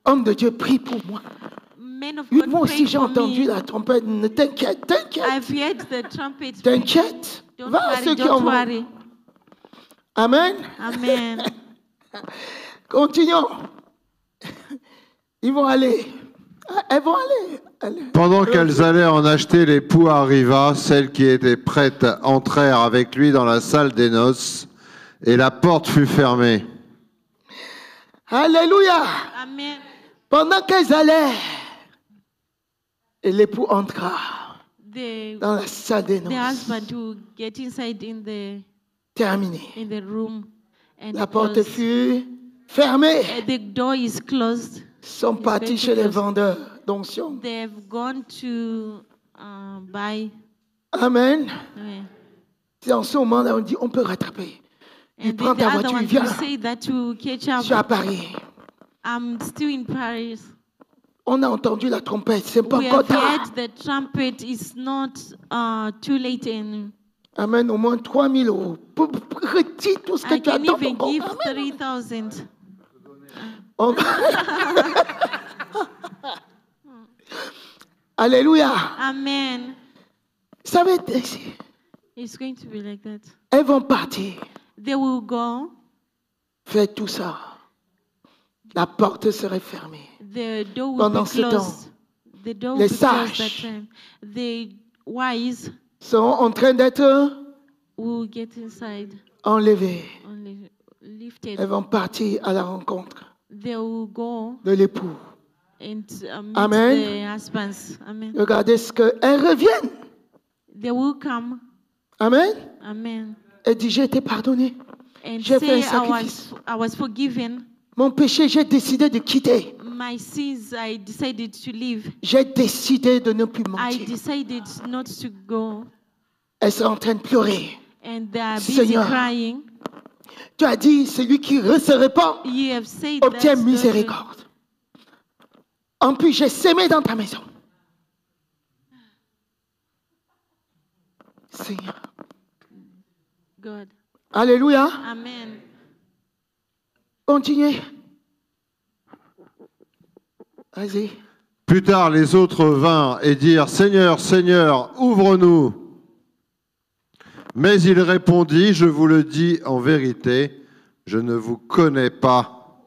Homme de Dieu, prie pour moi. Men of Oui, God, moi pray aussi, j'ai for entendu me. la trompette. Ne t'inquiète, t'inquiète. I've heard the trumpet. T'inquiète. Don't Va à worry, ceux qui en don't vendent. worry. Amen. Amen. Continuons. Ils vont aller. Elles vont aller. Allez. Pendant qu'elles allaient en acheter, l'époux arriva, celles qui étaient prêtes entrèrent avec lui dans la salle des noces, et la porte fut fermée. Alléluia. Amen. Pendant qu'elles allaient, et l'époux entra The dans la salle des the noces. husband will get inside Terminé. in the room, and La porte close. fut fermée. The door is closed. Ils sont partis chez les vendeurs d'onction. They've gone to buy. Amen. Yeah. C'est en ce moment-là, on dit, on peut rattraper. Il And prend then the ta other voiture, one il vient. will say that to catch Je suis à up. Paris. I'm still in Paris. On a entendu la trompette, c'est pas We encore have tard. heard the trumpet is not too late, and Amen, au moins 3 000 euros. Retire tout ce que I tu as can dans even ton compte. give Amen. 3,000. On- Alléluia. Amen. Ça va être ainsi. It's going to be like that. Elles vont partir They will go. faire tout ça. La porte serait fermée. The door will Pendant be ce temps, closed. The door will les be closed sages that time. The wise seront en train d'être will get inside, enlevées. only lifted. Elles vont partir à la rencontre They will go de l'époux. and meet Amen. the husbands. Amen. Regardez ce qu'elles reviennent. They will come. Amen. Amen. Elle dit, j'ai été pardonnée. And J'ai fait un say, sacrifice. I was forgiven. Mon péché, j'ai décidé de quitter. My sins, I decided to leave. J'ai décidé de ne plus I mentir. decided not to go. Elles sont en train de pleurer. And they are busy Seigneur, crying. tu as dit, celui qui se répand You have said obtient that miséricorde. En plus, j'ai sémé dans ta maison. Seigneur. God. Alléluia. Amen. Continuez. Vas-y. Plus tard, les autres vinrent et dirent, Seigneur, Seigneur, ouvre-nous. Mais il répondit, je vous le dis en vérité, je ne vous connais pas.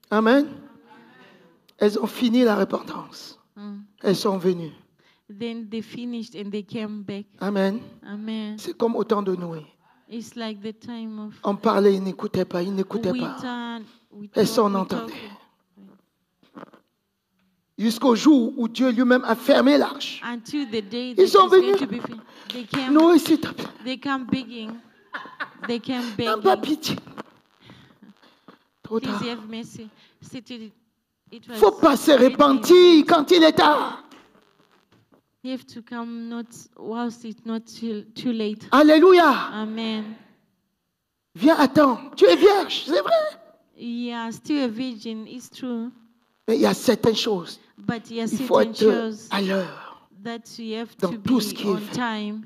Amen. Elles ont fini la repentance. Elles sont venues. Then they finished and they came back. Amen. Amen. C'est comme au temps de Noé. It's like the time of On parlait, ils n'écoutaient pas, ils n'écoutaient pas. Elles s'en entendaient. Jusqu'au jour où Dieu lui-même a fermé l'arche. Until the day Ils that sont it's going venus. to be they came, Noé, s'il te plaît. they come begging. They came N'aie pas begging. pitié. Trop Please tard. have mercy. It was Il ne faut pas se already- repentir quand il est tard. You have to come not whilst it's not too late. Alléluia. Amen. Viens, attends. Tu es vierge, c'est vrai. Yeah, still a virgin, it's true. Mais il y a certaines choses. But il y a Il faut certain être choses à l'heure. that you have dans to tout ce be qui est on fait. time.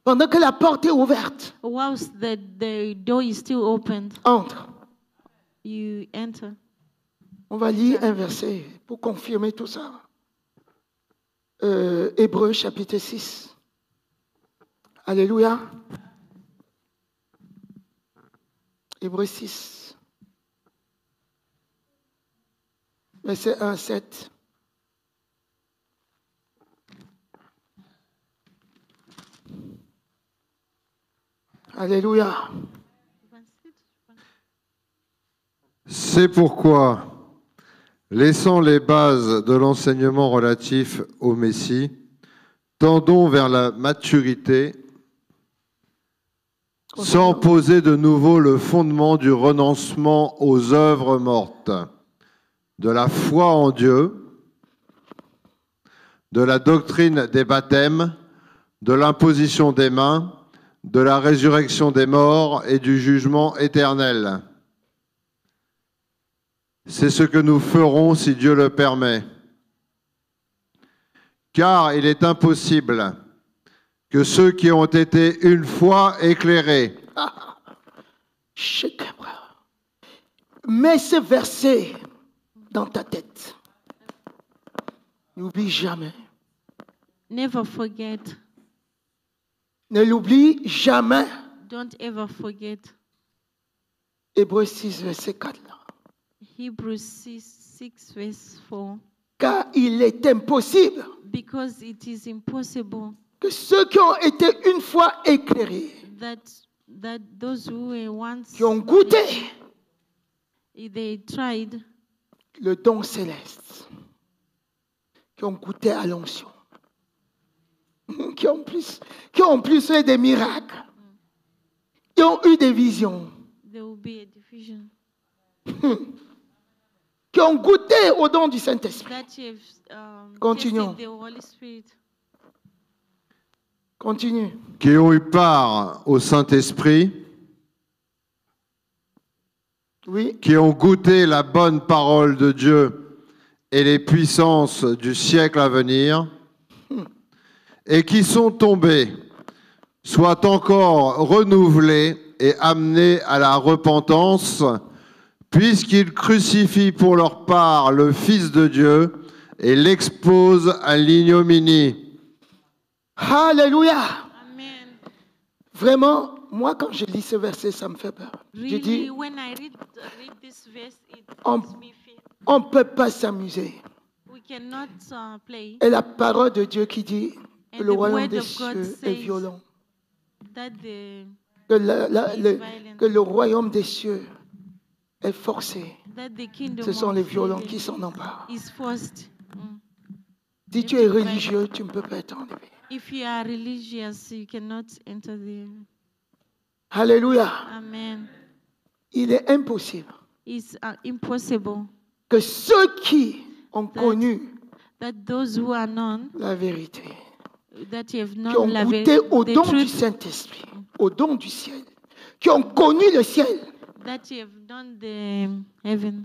Pendant que la porte est ouverte, Whilst the door is still opened, entre. you enter. On va lire un verset pour confirmer tout ça. Hébreux chapitre 6. Alléluia. Hébreux 6. Verset 1 à 7. Alléluia. C'est pourquoi, laissant les bases de l'enseignement relatif au Messie, tendons vers la maturité, sans poser de nouveau le fondement du renoncement aux œuvres mortes, de la foi en Dieu, de la doctrine des baptêmes, de l'imposition des mains, de la résurrection des morts et du jugement éternel. C'est ce que nous ferons si Dieu le permet. Car il est impossible que ceux qui ont été une fois éclairés, Mets ce verset dans ta tête. N'oublie jamais. Never forget. Ne l'oublie jamais. Don't ever forget. Hébreux 6, verset 4. Là. Hebrews 6 verse 4. Car il est impossible Because it is impossible que ceux qui ont été une fois éclairés, that those who were once qui ont goûté they tried le don céleste, qui ont goûté à l'onction, qui ont plus fait des miracles, qui ont eu des visions, there will be a division. qui ont goûté au don du Saint-Esprit. That you have Continuons. tasted the Holy Spirit. Continue. qui ont eu part au Saint-Esprit, Oui. qui ont goûté la bonne parole de Dieu et les puissances du siècle à venir, et qui sont tombés, soient encore renouvelés et amenés à la repentance, puisqu'ils crucifient pour leur part le Fils de Dieu et l'expose à l'ignominie. Alléluia. Amen. Vraiment, moi, quand je lis ce verset, ça me fait peur. Je Really, dis, when I read this verse, it on makes me feel on ne peut pas s'amuser. we cannot play. Et la parole de Dieu qui dit que And le the royaume word des of God cieux est says violent. That the Que, violent. que le royaume des cieux est forcé. that the kingdom Ce sont les of violents heaven qui s'en emparent. is forced. Mm. Si tu es religieux, tu ne peux pas être enlevé. If you are religious, you cannot enter there. Alléluia. Amen. Il est impossible It's impossible que ceux qui ont connu that those who are known, la vérité, that you have qui known ont la goûté au the don du truth, Saint-Esprit, au don du ciel, qui ont connu le ciel, that you have known the heaven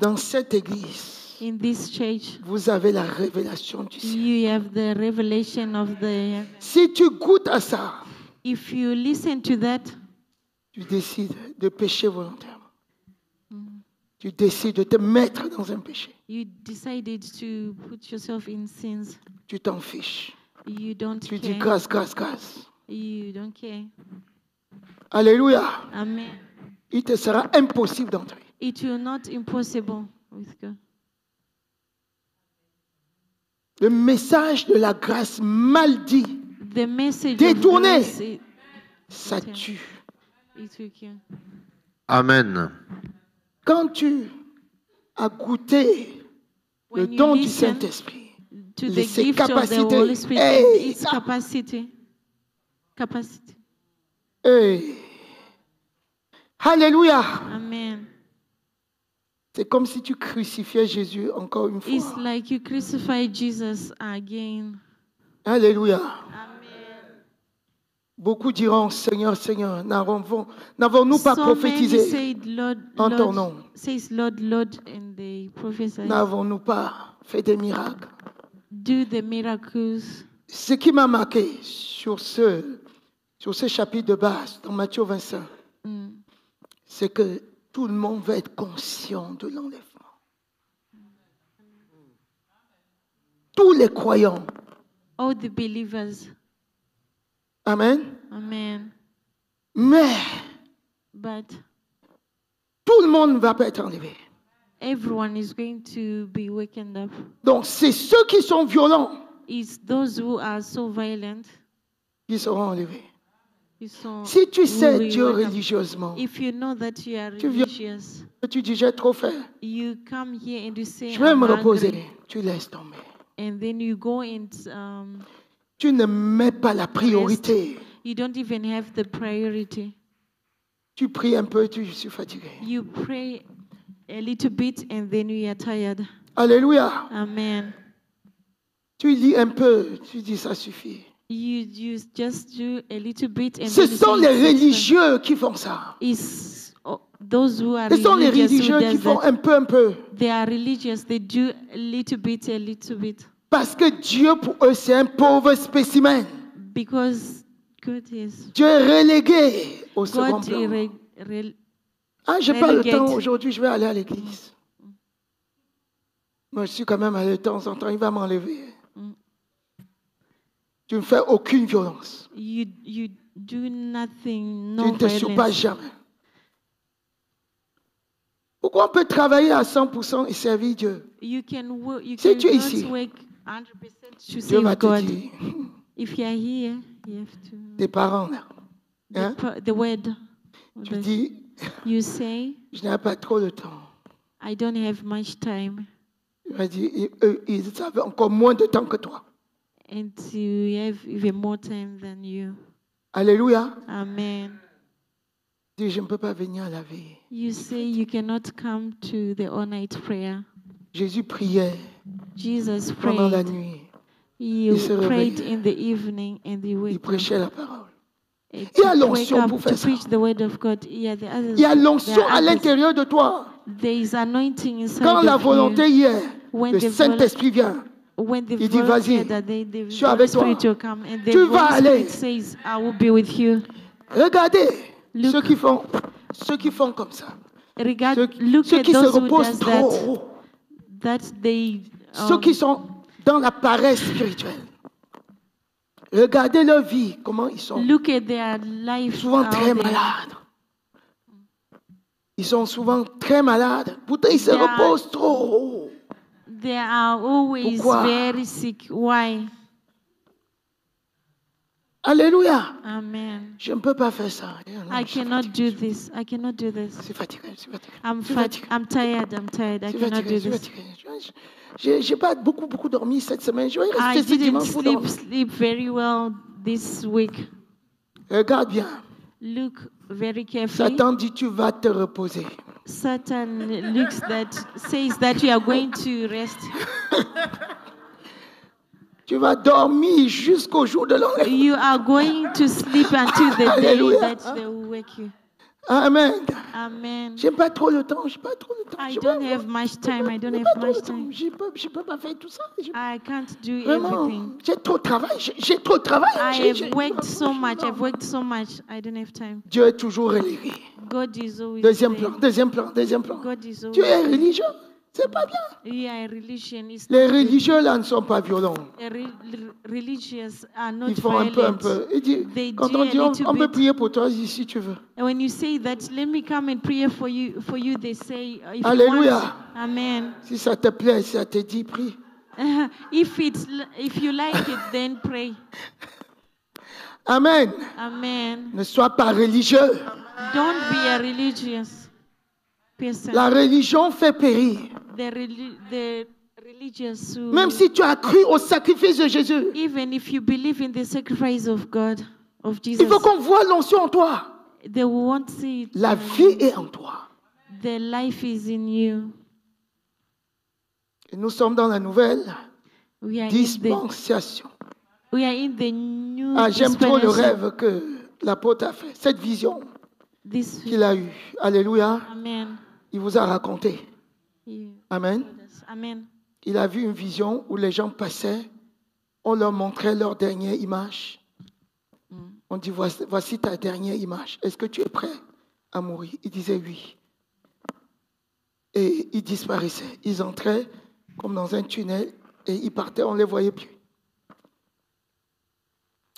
dans cette église, in this church, vous avez la révélation du ciel. you have the revelation of the heaven. Si tu goûtes à ça, If you listen to that, tu décides de pécher volontairement. Tu décides de te mettre dans un péché. you decided to put yourself in sins. Tu t'en fiches. You don't Tu dis care. grâce, grâce, grâce. You don't care. Alléluia. Amen. Il te sera impossible d'entrer. It will not impossible with God. Le message de la grâce mal dit, The message Détourné. of grace, ça tue. it will kill. Amen. Quand tu as goûté le When you don du listen Saint-Esprit, to the ses gift of the capacités, Holy Spirit, hey, its ça- capacity. hey. Alléluia. Amen. C'est comme si tu crucifiais Jésus encore une It's fois. like you crucify Jesus again. Alléluia. Amen. Beaucoup diront, Seigneur, Seigneur, n'avons-nous pas So many prophétisé said, Lord, en ton Lord, nom? says Lord, Lord, and they prophesy. N'avons-nous pas fait des miracles? Do the miracles. Ce qui m'a marqué sur ce chapitre de base, dans Matthieu 25, Mm. c'est que tout le monde va être conscient de l'enlèvement. Tous les croyants. All the believers. Amen. Amen. Mais But tout le monde ne va pas être enlevé. everyone is going to be wakened up. Donc, c'est ceux qui sont violents It's those who are so violent. qui seront enlevés. So Si tu sais who will Dieu wake up. religieusement, If you know that you are Tu viens- religious, tu dis j'ai trop fait, you come here and you say, je vais I'm me hungry. reposer. Tu laisses tomber. And then you go and Tu ne mets pas la priorité. you don't even have the priority. Tu pries un peu, je suis fatigué. You pray a little bit and then you are tired. Alléluia. Amen. Tu lis un peu, tu dis ça suffit. You just do a little bit and Ce then you sont say, les "It's fine." religieux qui font ça. It's those who are Ce sont les religious who religieux qui does font that. un peu, un peu. They are religious. They do a little bit, a little bit. Parce que Dieu, pour eux, c'est un pauvre spécimen. Because God is Dieu est relégué au second God plan. Ah, je n'ai pas le relegate. temps. Aujourd'hui, je vais aller à l'église. Moi, je suis quand même allé de temps en temps. Il va m'enlever. Mm. Tu ne fais aucune violence. You do nothing, Tu no ne te soupasses violence. jamais. Pourquoi on peut travailler à 100% et servir Dieu? You can work. You Si tu es cannot ici, work 100% to Dieu va save te God. dire, If you are here, you have to. tes parents, là, hein, The word. tu dis, You say, je n'ai pas trop de temps. I don't have much time, Il va dire, eux, ils avaient encore moins de temps que toi. and you have even more time than you. Alléluia. Amen. Dis, je ne peux pas venir à la veille. You say you cannot come to the all-night prayer. Jésus priait Jesus pendant la prayed. nuit. You Il se prayed réveillait. in the evening and you Il wake up. prêchait la parole. And Il y a to l'onction wake up pour to faire ça. preach the word of God. Yeah, the others, Il y a there l'onction are à others. l'intérieur de toi. There is anointing inside Quand la of volonté you. y est, When le the Saint-Esprit vient. When the Il dit, vas-y, volunteer that the je suis avec toi. Spirit will come and the Tu vas Holy aller. Spirit says, I will be with you. Regardez Look. ceux qui font comme ça. Look Ceux at qui se those who reposent does trop. that they ceux qui sont dans la paresse spirituelle. Regardez leur vie, comment ils sont. Look at their life. Souvent how très they are. malades. Ils sont souvent très malades. Pourtant, ils se They are- reposent trop. They are always Pourquoi? very sick. Why? Alléluia. Amen. Je ne peux pas faire ça. I cannot do this. I cannot do this. Je suis fatigué, je suis fatigué. I'm Je suis fat. fatigué. I'm tired. I'm tired. I Je suis cannot fatigué, do je suis this. fatigué. J'ai pas beaucoup dormi cette semaine. Je vais I rester ce didn't dimanche pour dormir. sleep very well this week. Regarde bien. Look very carefully. Satan dit tu vas te reposer. Satan says that you are going to rest. Tu vas dormir jusqu'au jour de l'enlèvement. You are going to sleep until the day Alléluia. that they will wake you. Amen. Amen. J'ai pas trop le temps. J'ai pas trop le temps. I J'ai don't pas- have much time. I don't j'ai have pas trop much le temps. time. Je peux pas faire tout ça. I can't do Vraiment, everything. j'ai trop de travail. J'ai trop de travail. I have worked so much. I've worked so much. I don't have time. Dieu est toujours relégué. God is always Deuxième there. plan, deuxième plan, deuxième plan. God is Tu es always religieux. C'est pas bien. yeah, religion is Les religieux là ne sont pas violents. religious are not Ils font un violent. peu. Il dit, They quand do on a dit on little peut bit. prier pour toi, si tu veux. And when you say that, let me come and pray for you, they say, if you Alléluia. want. Amen. Si ça te plaît, si ça te dit, prie. If you like it, then pray. Amen. Amen. Ne sois pas religieux. Don't be a religious person. La religion fait périr. The religious who, Même si tu as cru au sacrifice de Jésus, even if you believe in the sacrifice of God, of Jesus, il faut qu'on voit l'onction en toi. they won't see it. La vie est en toi. The life is in you. Et nous sommes dans la nouvelle We are dispensation. in the new Ah, j'aime trop le dispensation. rêve que l'apôtre a fait. Cette vision This qu'il a eue. Alléluia. Amen. Il vous a raconté. He Amen. told us. Amen. Il a vu une vision où les gens passaient. On leur montrait leur dernière image. On dit, voici ta dernière image. Est-ce que tu es prêt à mourir? Il disait oui. Et ils disparaissaient. Ils entraient comme dans un tunnel et ils partaient, on ne les voyait plus.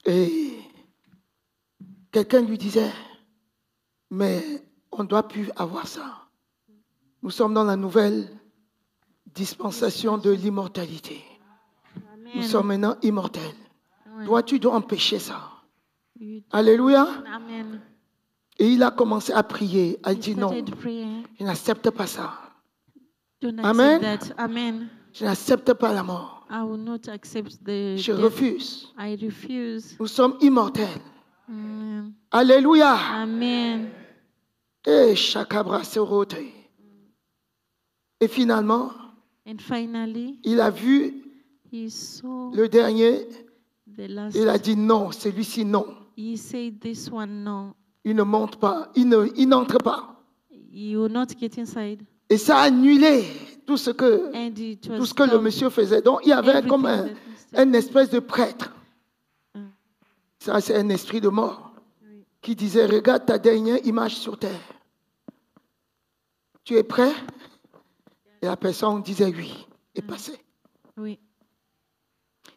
Et quelqu'un lui disait, mais on ne doit plus avoir ça. Nous sommes dans la nouvelle dispensation de l'immortalité. Nous Amen. sommes maintenant immortels. Toi, tu dois empêcher ça. You- Alléluia. Amen. Et il a commencé à prier. Il He dit non, started praying. je n'accepte pas ça. Don't Amen. accept that. Amen. Je n'accepte pas la mort. I will not accept the Je death. refuse. I refuse. Nous sommes immortels. Amen. Alléluia. Amen. Et chakabra sorote. Et finalement, And finally, il a vu he saw le dernier. the last. Il a dit non, celui-ci non. He said, "This one, no, Il ne monte pas. Il n'entre pas. you will not get inside." Et ça a annulé tout ce que, And it was tout ce que le stopped. monsieur faisait. Donc, il y avait comme Everything that un espèce de prêtre. Mm. Ça, c'est un esprit de mort qui disait, regarde ta dernière image sur terre. Tu es prêt? Et la personne disait oui et passait. Oui.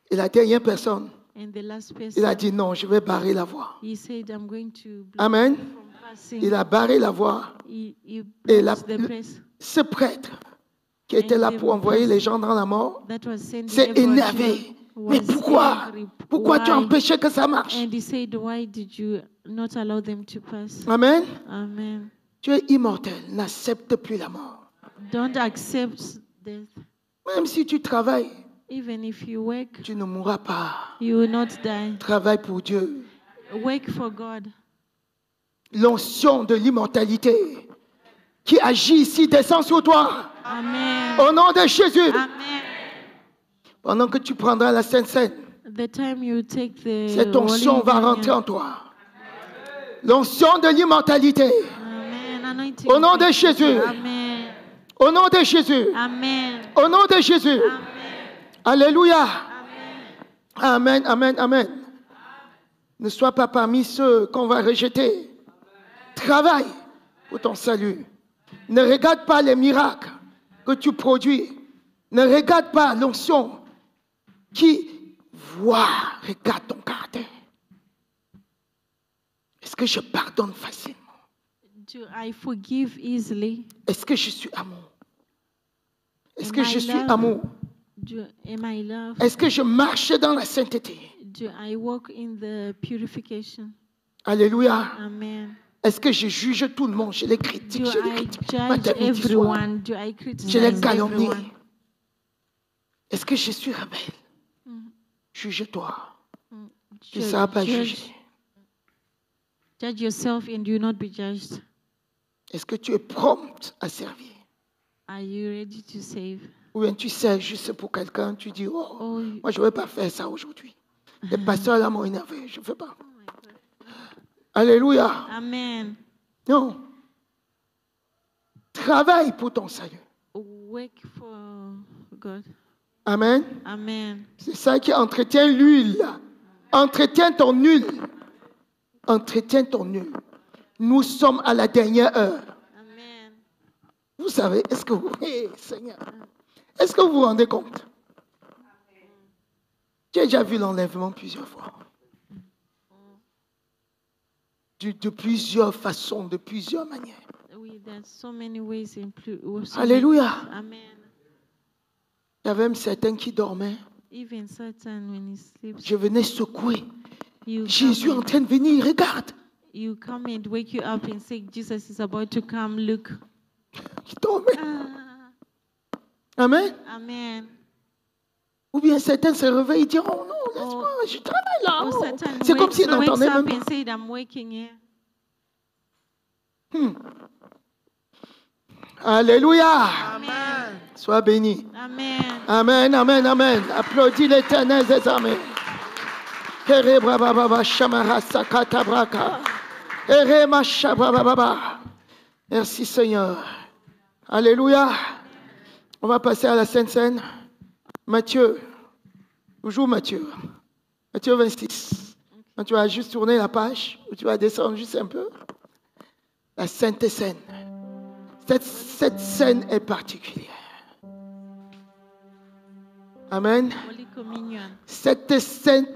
Et la dernière personne, And the last il person, a dit non, je vais barrer la voie. he said, "I'm going to block Amen. from passing." Il a barré la voie. He Et blocked the place. ce prêtre qui était là pour envoyer les gens dans la mort That was sending s'est everyone énervé. to- Mais was pourquoi? angry. Pourquoi tu as Why? empêché que ça marche? And he said, "Why did you not allow them to pass?" Amen. Amen. Tu es immortel. N'accepte plus la mort. Don't accept death. Même si tu travailles, Even if you work, tu ne mourras pas. you will not die. Travaille pour Dieu. Work for God. L'onction de l'immortalité qui agit ici descend sur toi. Amen. Au nom de Jésus. Amen. Pendant que tu prendras la Sainte Seine, The time you take the cette onction Holy va Communion. rentrer en toi. L'onction de l'immortalité. Amen. Anointing. Au nom de Jésus. Amen. Au nom de Jésus. Amen. Au nom de Jésus. Amen. Alléluia. Amen, amen, amen. Ne sois pas parmi ceux qu'on va rejeter. Travaille pour ton salut. Ne regarde pas les miracles que tu produis. Ne regarde pas l'onction qui voit, regarde ton caractère. Est-ce que je pardonne facilement? Do I forgive easily? Est-ce que je suis amour? Est-ce Am que I je suis love? amour? Am I love? Est-ce que je marche dans la sainteté? Do I walk in the purification? Alléluia. Amen. Est-ce que je juge tout le monde? Je les critique, Do je les I critique. judge Matin, midi, soir. everyone? Do I Je les criticize calomnie. everyone? Est-ce que je suis rebelle? Juge-toi. Tu ne Judge- seras pas judge- jugé. Judge yourself and do not be judged. Est-ce que tu es prompte à servir? Are you ready to save? Ou bien tu sers juste pour quelqu'un, tu dis, oh, Oh, moi je ne vais pas faire ça aujourd'hui. Les pasteurs là m'ont énervé, je ne fais pas. Alléluia. Amen. Non. Travaille pour ton salut. Work for God. Amen. Amen. C'est ça qui entretient l'huile. Entretiens ton huile. Entretiens ton huile. Nous sommes à la dernière heure. Amen. Vous savez, est-ce que vous, Seigneur, est-ce que vous vous rendez compte? J'ai déjà vu l'enlèvement plusieurs fois. De plusieurs façons, de plusieurs manières. There's so many ways in Alléluia. Amen. Il y avait même certains qui dormaient. Even Satan, when he sleeps, Je venais secouer. you Jésus est en come, train de venir, regarde. you come and wake you up and say, Jesus is about to come. Look. Il dormait. Ah, Amen. amen. Ou bien certains se réveillent et disent, oh non, laisse-moi, je travaille là. Oh, Oh. Satan C'est comme s'ils wakes n'entendaient up même and pas. said, I'm waking here. Alléluia. Amen. Sois béni. Amen. Amen, amen, amen. Applaudis l'Éternel des armées. Ere braba baba shamara sakata braka. Ere mashaba baba. Merci Seigneur. Alléluia. On va passer à la Sainte Seine. Matthieu. Toujours Matthieu. Matthieu 26. Quand tu vas juste tourner la page, ou tu vas descendre juste un peu. La Sainte Seine. Cette scène est particulière. Amen. Holy Communion. Cette scène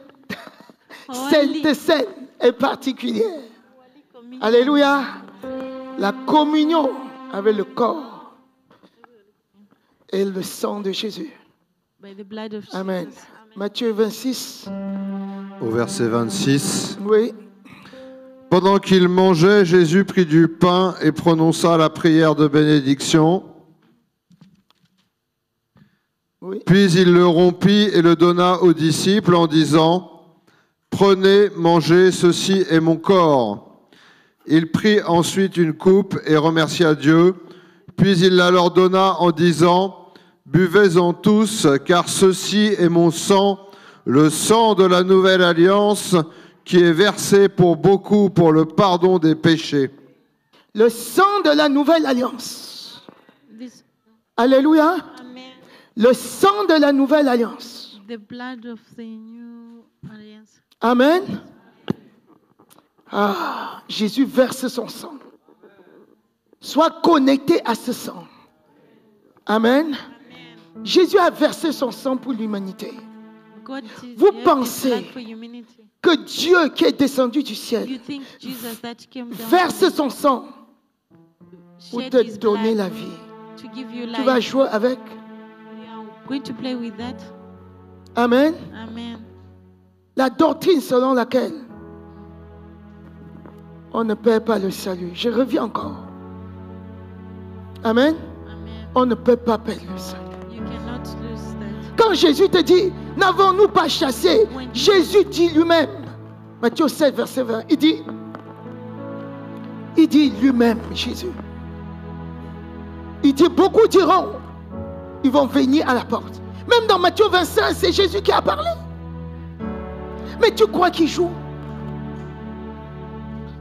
est particulière. Holy Communion. Alléluia. La communion avec le corps et le sang de Jésus. By the blood of Amen. Jesus. Matthieu 26. Au verset 26. Oui. Pendant qu'il mangeait, Jésus prit du pain et prononça la prière de bénédiction. Oui. Puis il le rompit et le donna aux disciples en disant, « Prenez, mangez, ceci est mon corps. » Il prit ensuite une coupe et remercia Dieu. Puis il la leur donna en disant, « Buvez-en tous, car ceci est mon sang, le sang de la nouvelle alliance, qui est versé pour beaucoup pour le pardon des péchés. » Le sang de la nouvelle alliance. This, Alléluia. amen. Le sang de la nouvelle alliance. The blood of the new alliance. Amen. Ah, Jésus verse son sang. Sois connecté à ce sang. Amen. Jésus a versé son sang pour l'humanité. God Vous gave his pensez blood for humanity. que Dieu qui est descendu du ciel You think Jesus that came down verse son sang pour shed te his donner blood la vie. to give you Tu vas life? jouer avec. You are going to play with that? Amen. Amen. La doctrine selon laquelle on ne perd pas le salut. Je reviens encore. Amen. Amen. On ne peut pas perdre le salut. You cannot lose that. Quand Jésus te dit, n'avons-nous pas chassé? Jésus dit lui-même, Matthieu 7, verset 20, il dit lui-même, Jésus. Il dit, beaucoup diront, ils vont venir à la porte. Même dans Matthieu 25, c'est Jésus qui a parlé. Mais tu crois qu'il joue?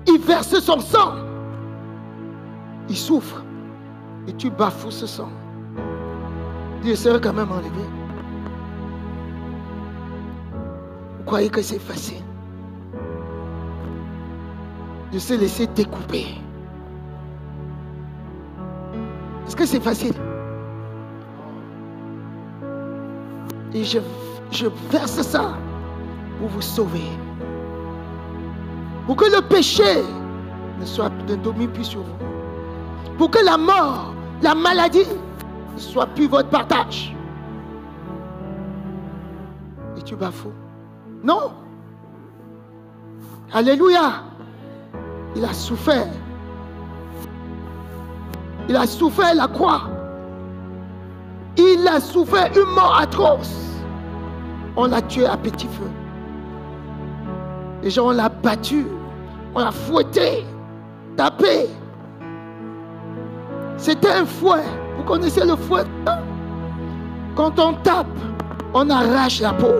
Il verse son sang. Il souffre. Et tu bafoues ce sang. Dieu serait quand même enlevé. Vous croyez que c'est facile de se laisser découper? Est-ce que c'est facile? Et je verse ça pour vous sauver. Pour que le péché ne domine plus sur vous. Pour que la mort, la maladie ne soit plus votre partage. Et tu bafoues. Non. Alléluia. Il a souffert. Il a souffert la croix. Il a souffert une mort atroce. On l'a tué à petit feu. Les gens, on l'a battu. On l'a fouetté. Tapé. C'était un fouet. Vous connaissez le fouet? Quand on tape, on arrache la peau.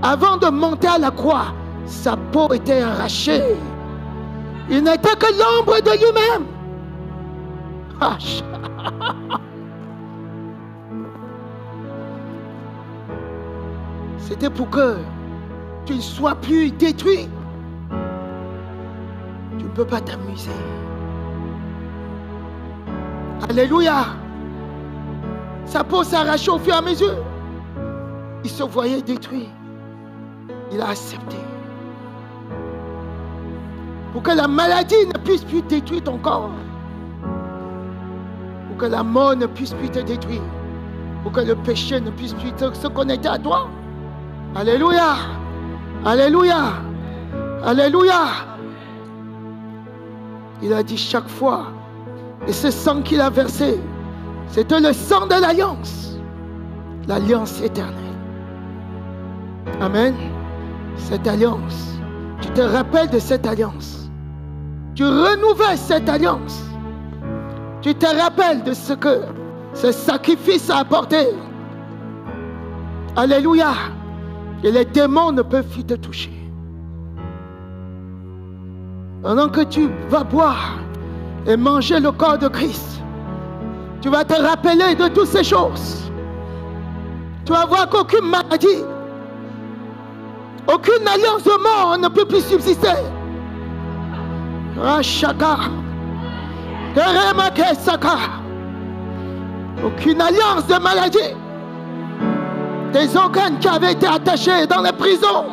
Avant de monter à la croix, sa peau était arrachée. Il n'était que l'ombre de lui-même. C'était pour que tu ne sois plus détruit. Tu ne peux pas t'amuser. Alléluia. Sa peau s'arrachait au fur et à mesure. Il se voyait détruit. Il a accepté. Pour que la maladie ne puisse plus détruire ton corps. Pour que la mort ne puisse plus te détruire. Pour que le péché ne puisse plus se connecter à toi. Alléluia. Alléluia. Alléluia. Il a dit chaque fois. Et ce sang qu'il a versé, c'était le sang de l'alliance. L'alliance éternelle. Amen. Cette alliance. Tu te rappelles de cette alliance. Tu renouvelles cette alliance. Tu te rappelles de ce que ce sacrifice a apporté. Alléluia. Et les démons ne peuvent plus te toucher. Pendant que tu vas boire et manger le corps de Christ, tu vas te rappeler de toutes ces choses. Tu vas voir qu'aucune maladie, aucune alliance de mort ne peut plus subsister. Rachaka, Teremakesaka, aucune alliance de maladie. Des organes qui avaient été attachés dans les prisons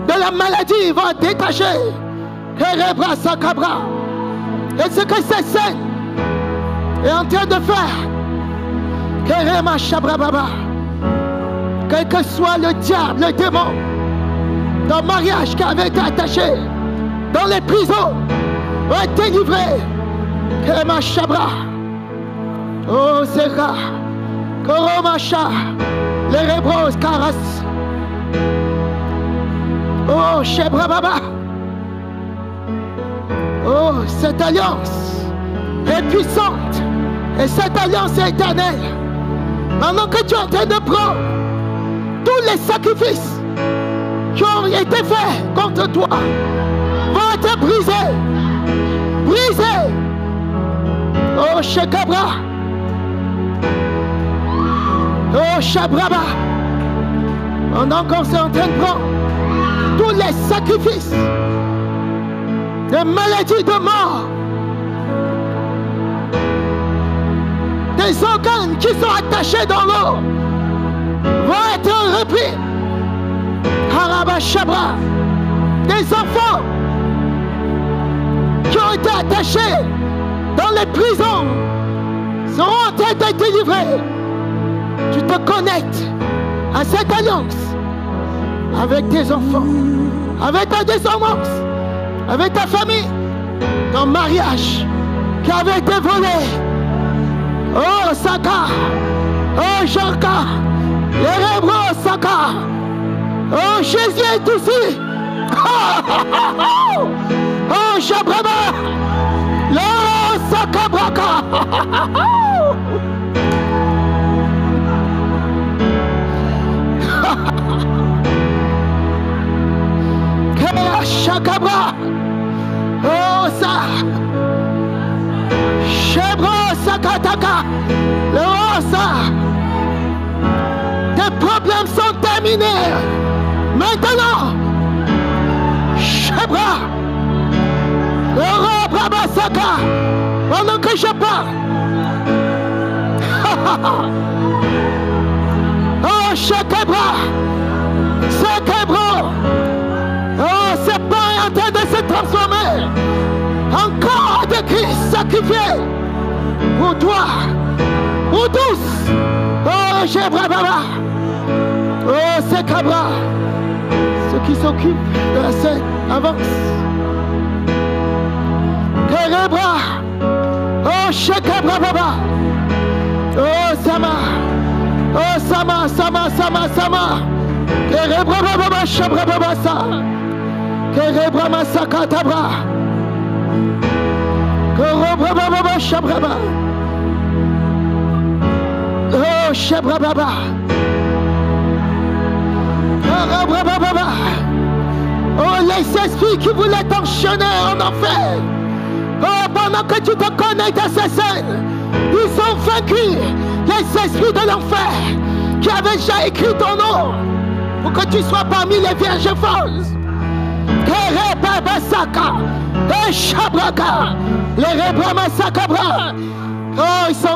de la maladie vont être détachés. Kerebra Sakabra. Et ce que cette scène est en train de faire, Kerema Shabrababa, quel que soit le diable, le démon, dans le mariage qui avait été attaché, dans les prisons, va être délivré. Kerema Shabra, oh Zera, Koromacha, les Rebros Karas, oh Shebrababa. Oh, cette alliance est puissante et cette alliance est éternelle. Maintenant que tu es en train de prendre tous les sacrifices qui ont été faits contre toi vont être brisés. Brisés. Oh, Shekabra. Oh, Shabraba. Pendant qu'on est en train de prendre tous les sacrifices, des maladies de mort, des organes qui sont attachés dans l'eau vont être repris. Harabashabra, des enfants qui ont été attachés dans les prisons seront en train d'être délivrés. Tu te connectes à cette alliance avec tes enfants, avec ta descendance, avec ta famille, ton mariage qui avait été volé. Oh Saka, oh Janka, les Rebros Saka, oh Jésus est ici. Oh Shabraba, le Saka Braka. Shakabra, oh ça, Shebro Sakataka, le Osa, tes problèmes sont terminés. Maintenant, Shebra, le Braba Saka, pendant que je parle, oh C'est Kébro. Oh, ce pain est en train de se transformer en corps de Christ sacrifié pour toi, pour tous. Oh, Jébra Baba. Oh, c'est Cabra. Ceux qui s'occupent de la scène avancent. Kébra. Oh, Shekabra Baba. Oh, Sama. Oh, Sama, Sama, Sama, Sama. Kébra Baba, Shabra Baba, Sa. Kébra Masaka Tabra. Kébra Baba, Shabra Baba. Oh, Shabra Baba. Oh, les esprits qui voulaient t'enchaîner en enfer. Oh, pendant que tu te connectes à ces scènes, ils ont vaincu les esprits de l'enfer qui avaient déjà écrit ton nom pour que tu sois parmi les vierges fausses. Les Rebramasakabra. Oh, ils sont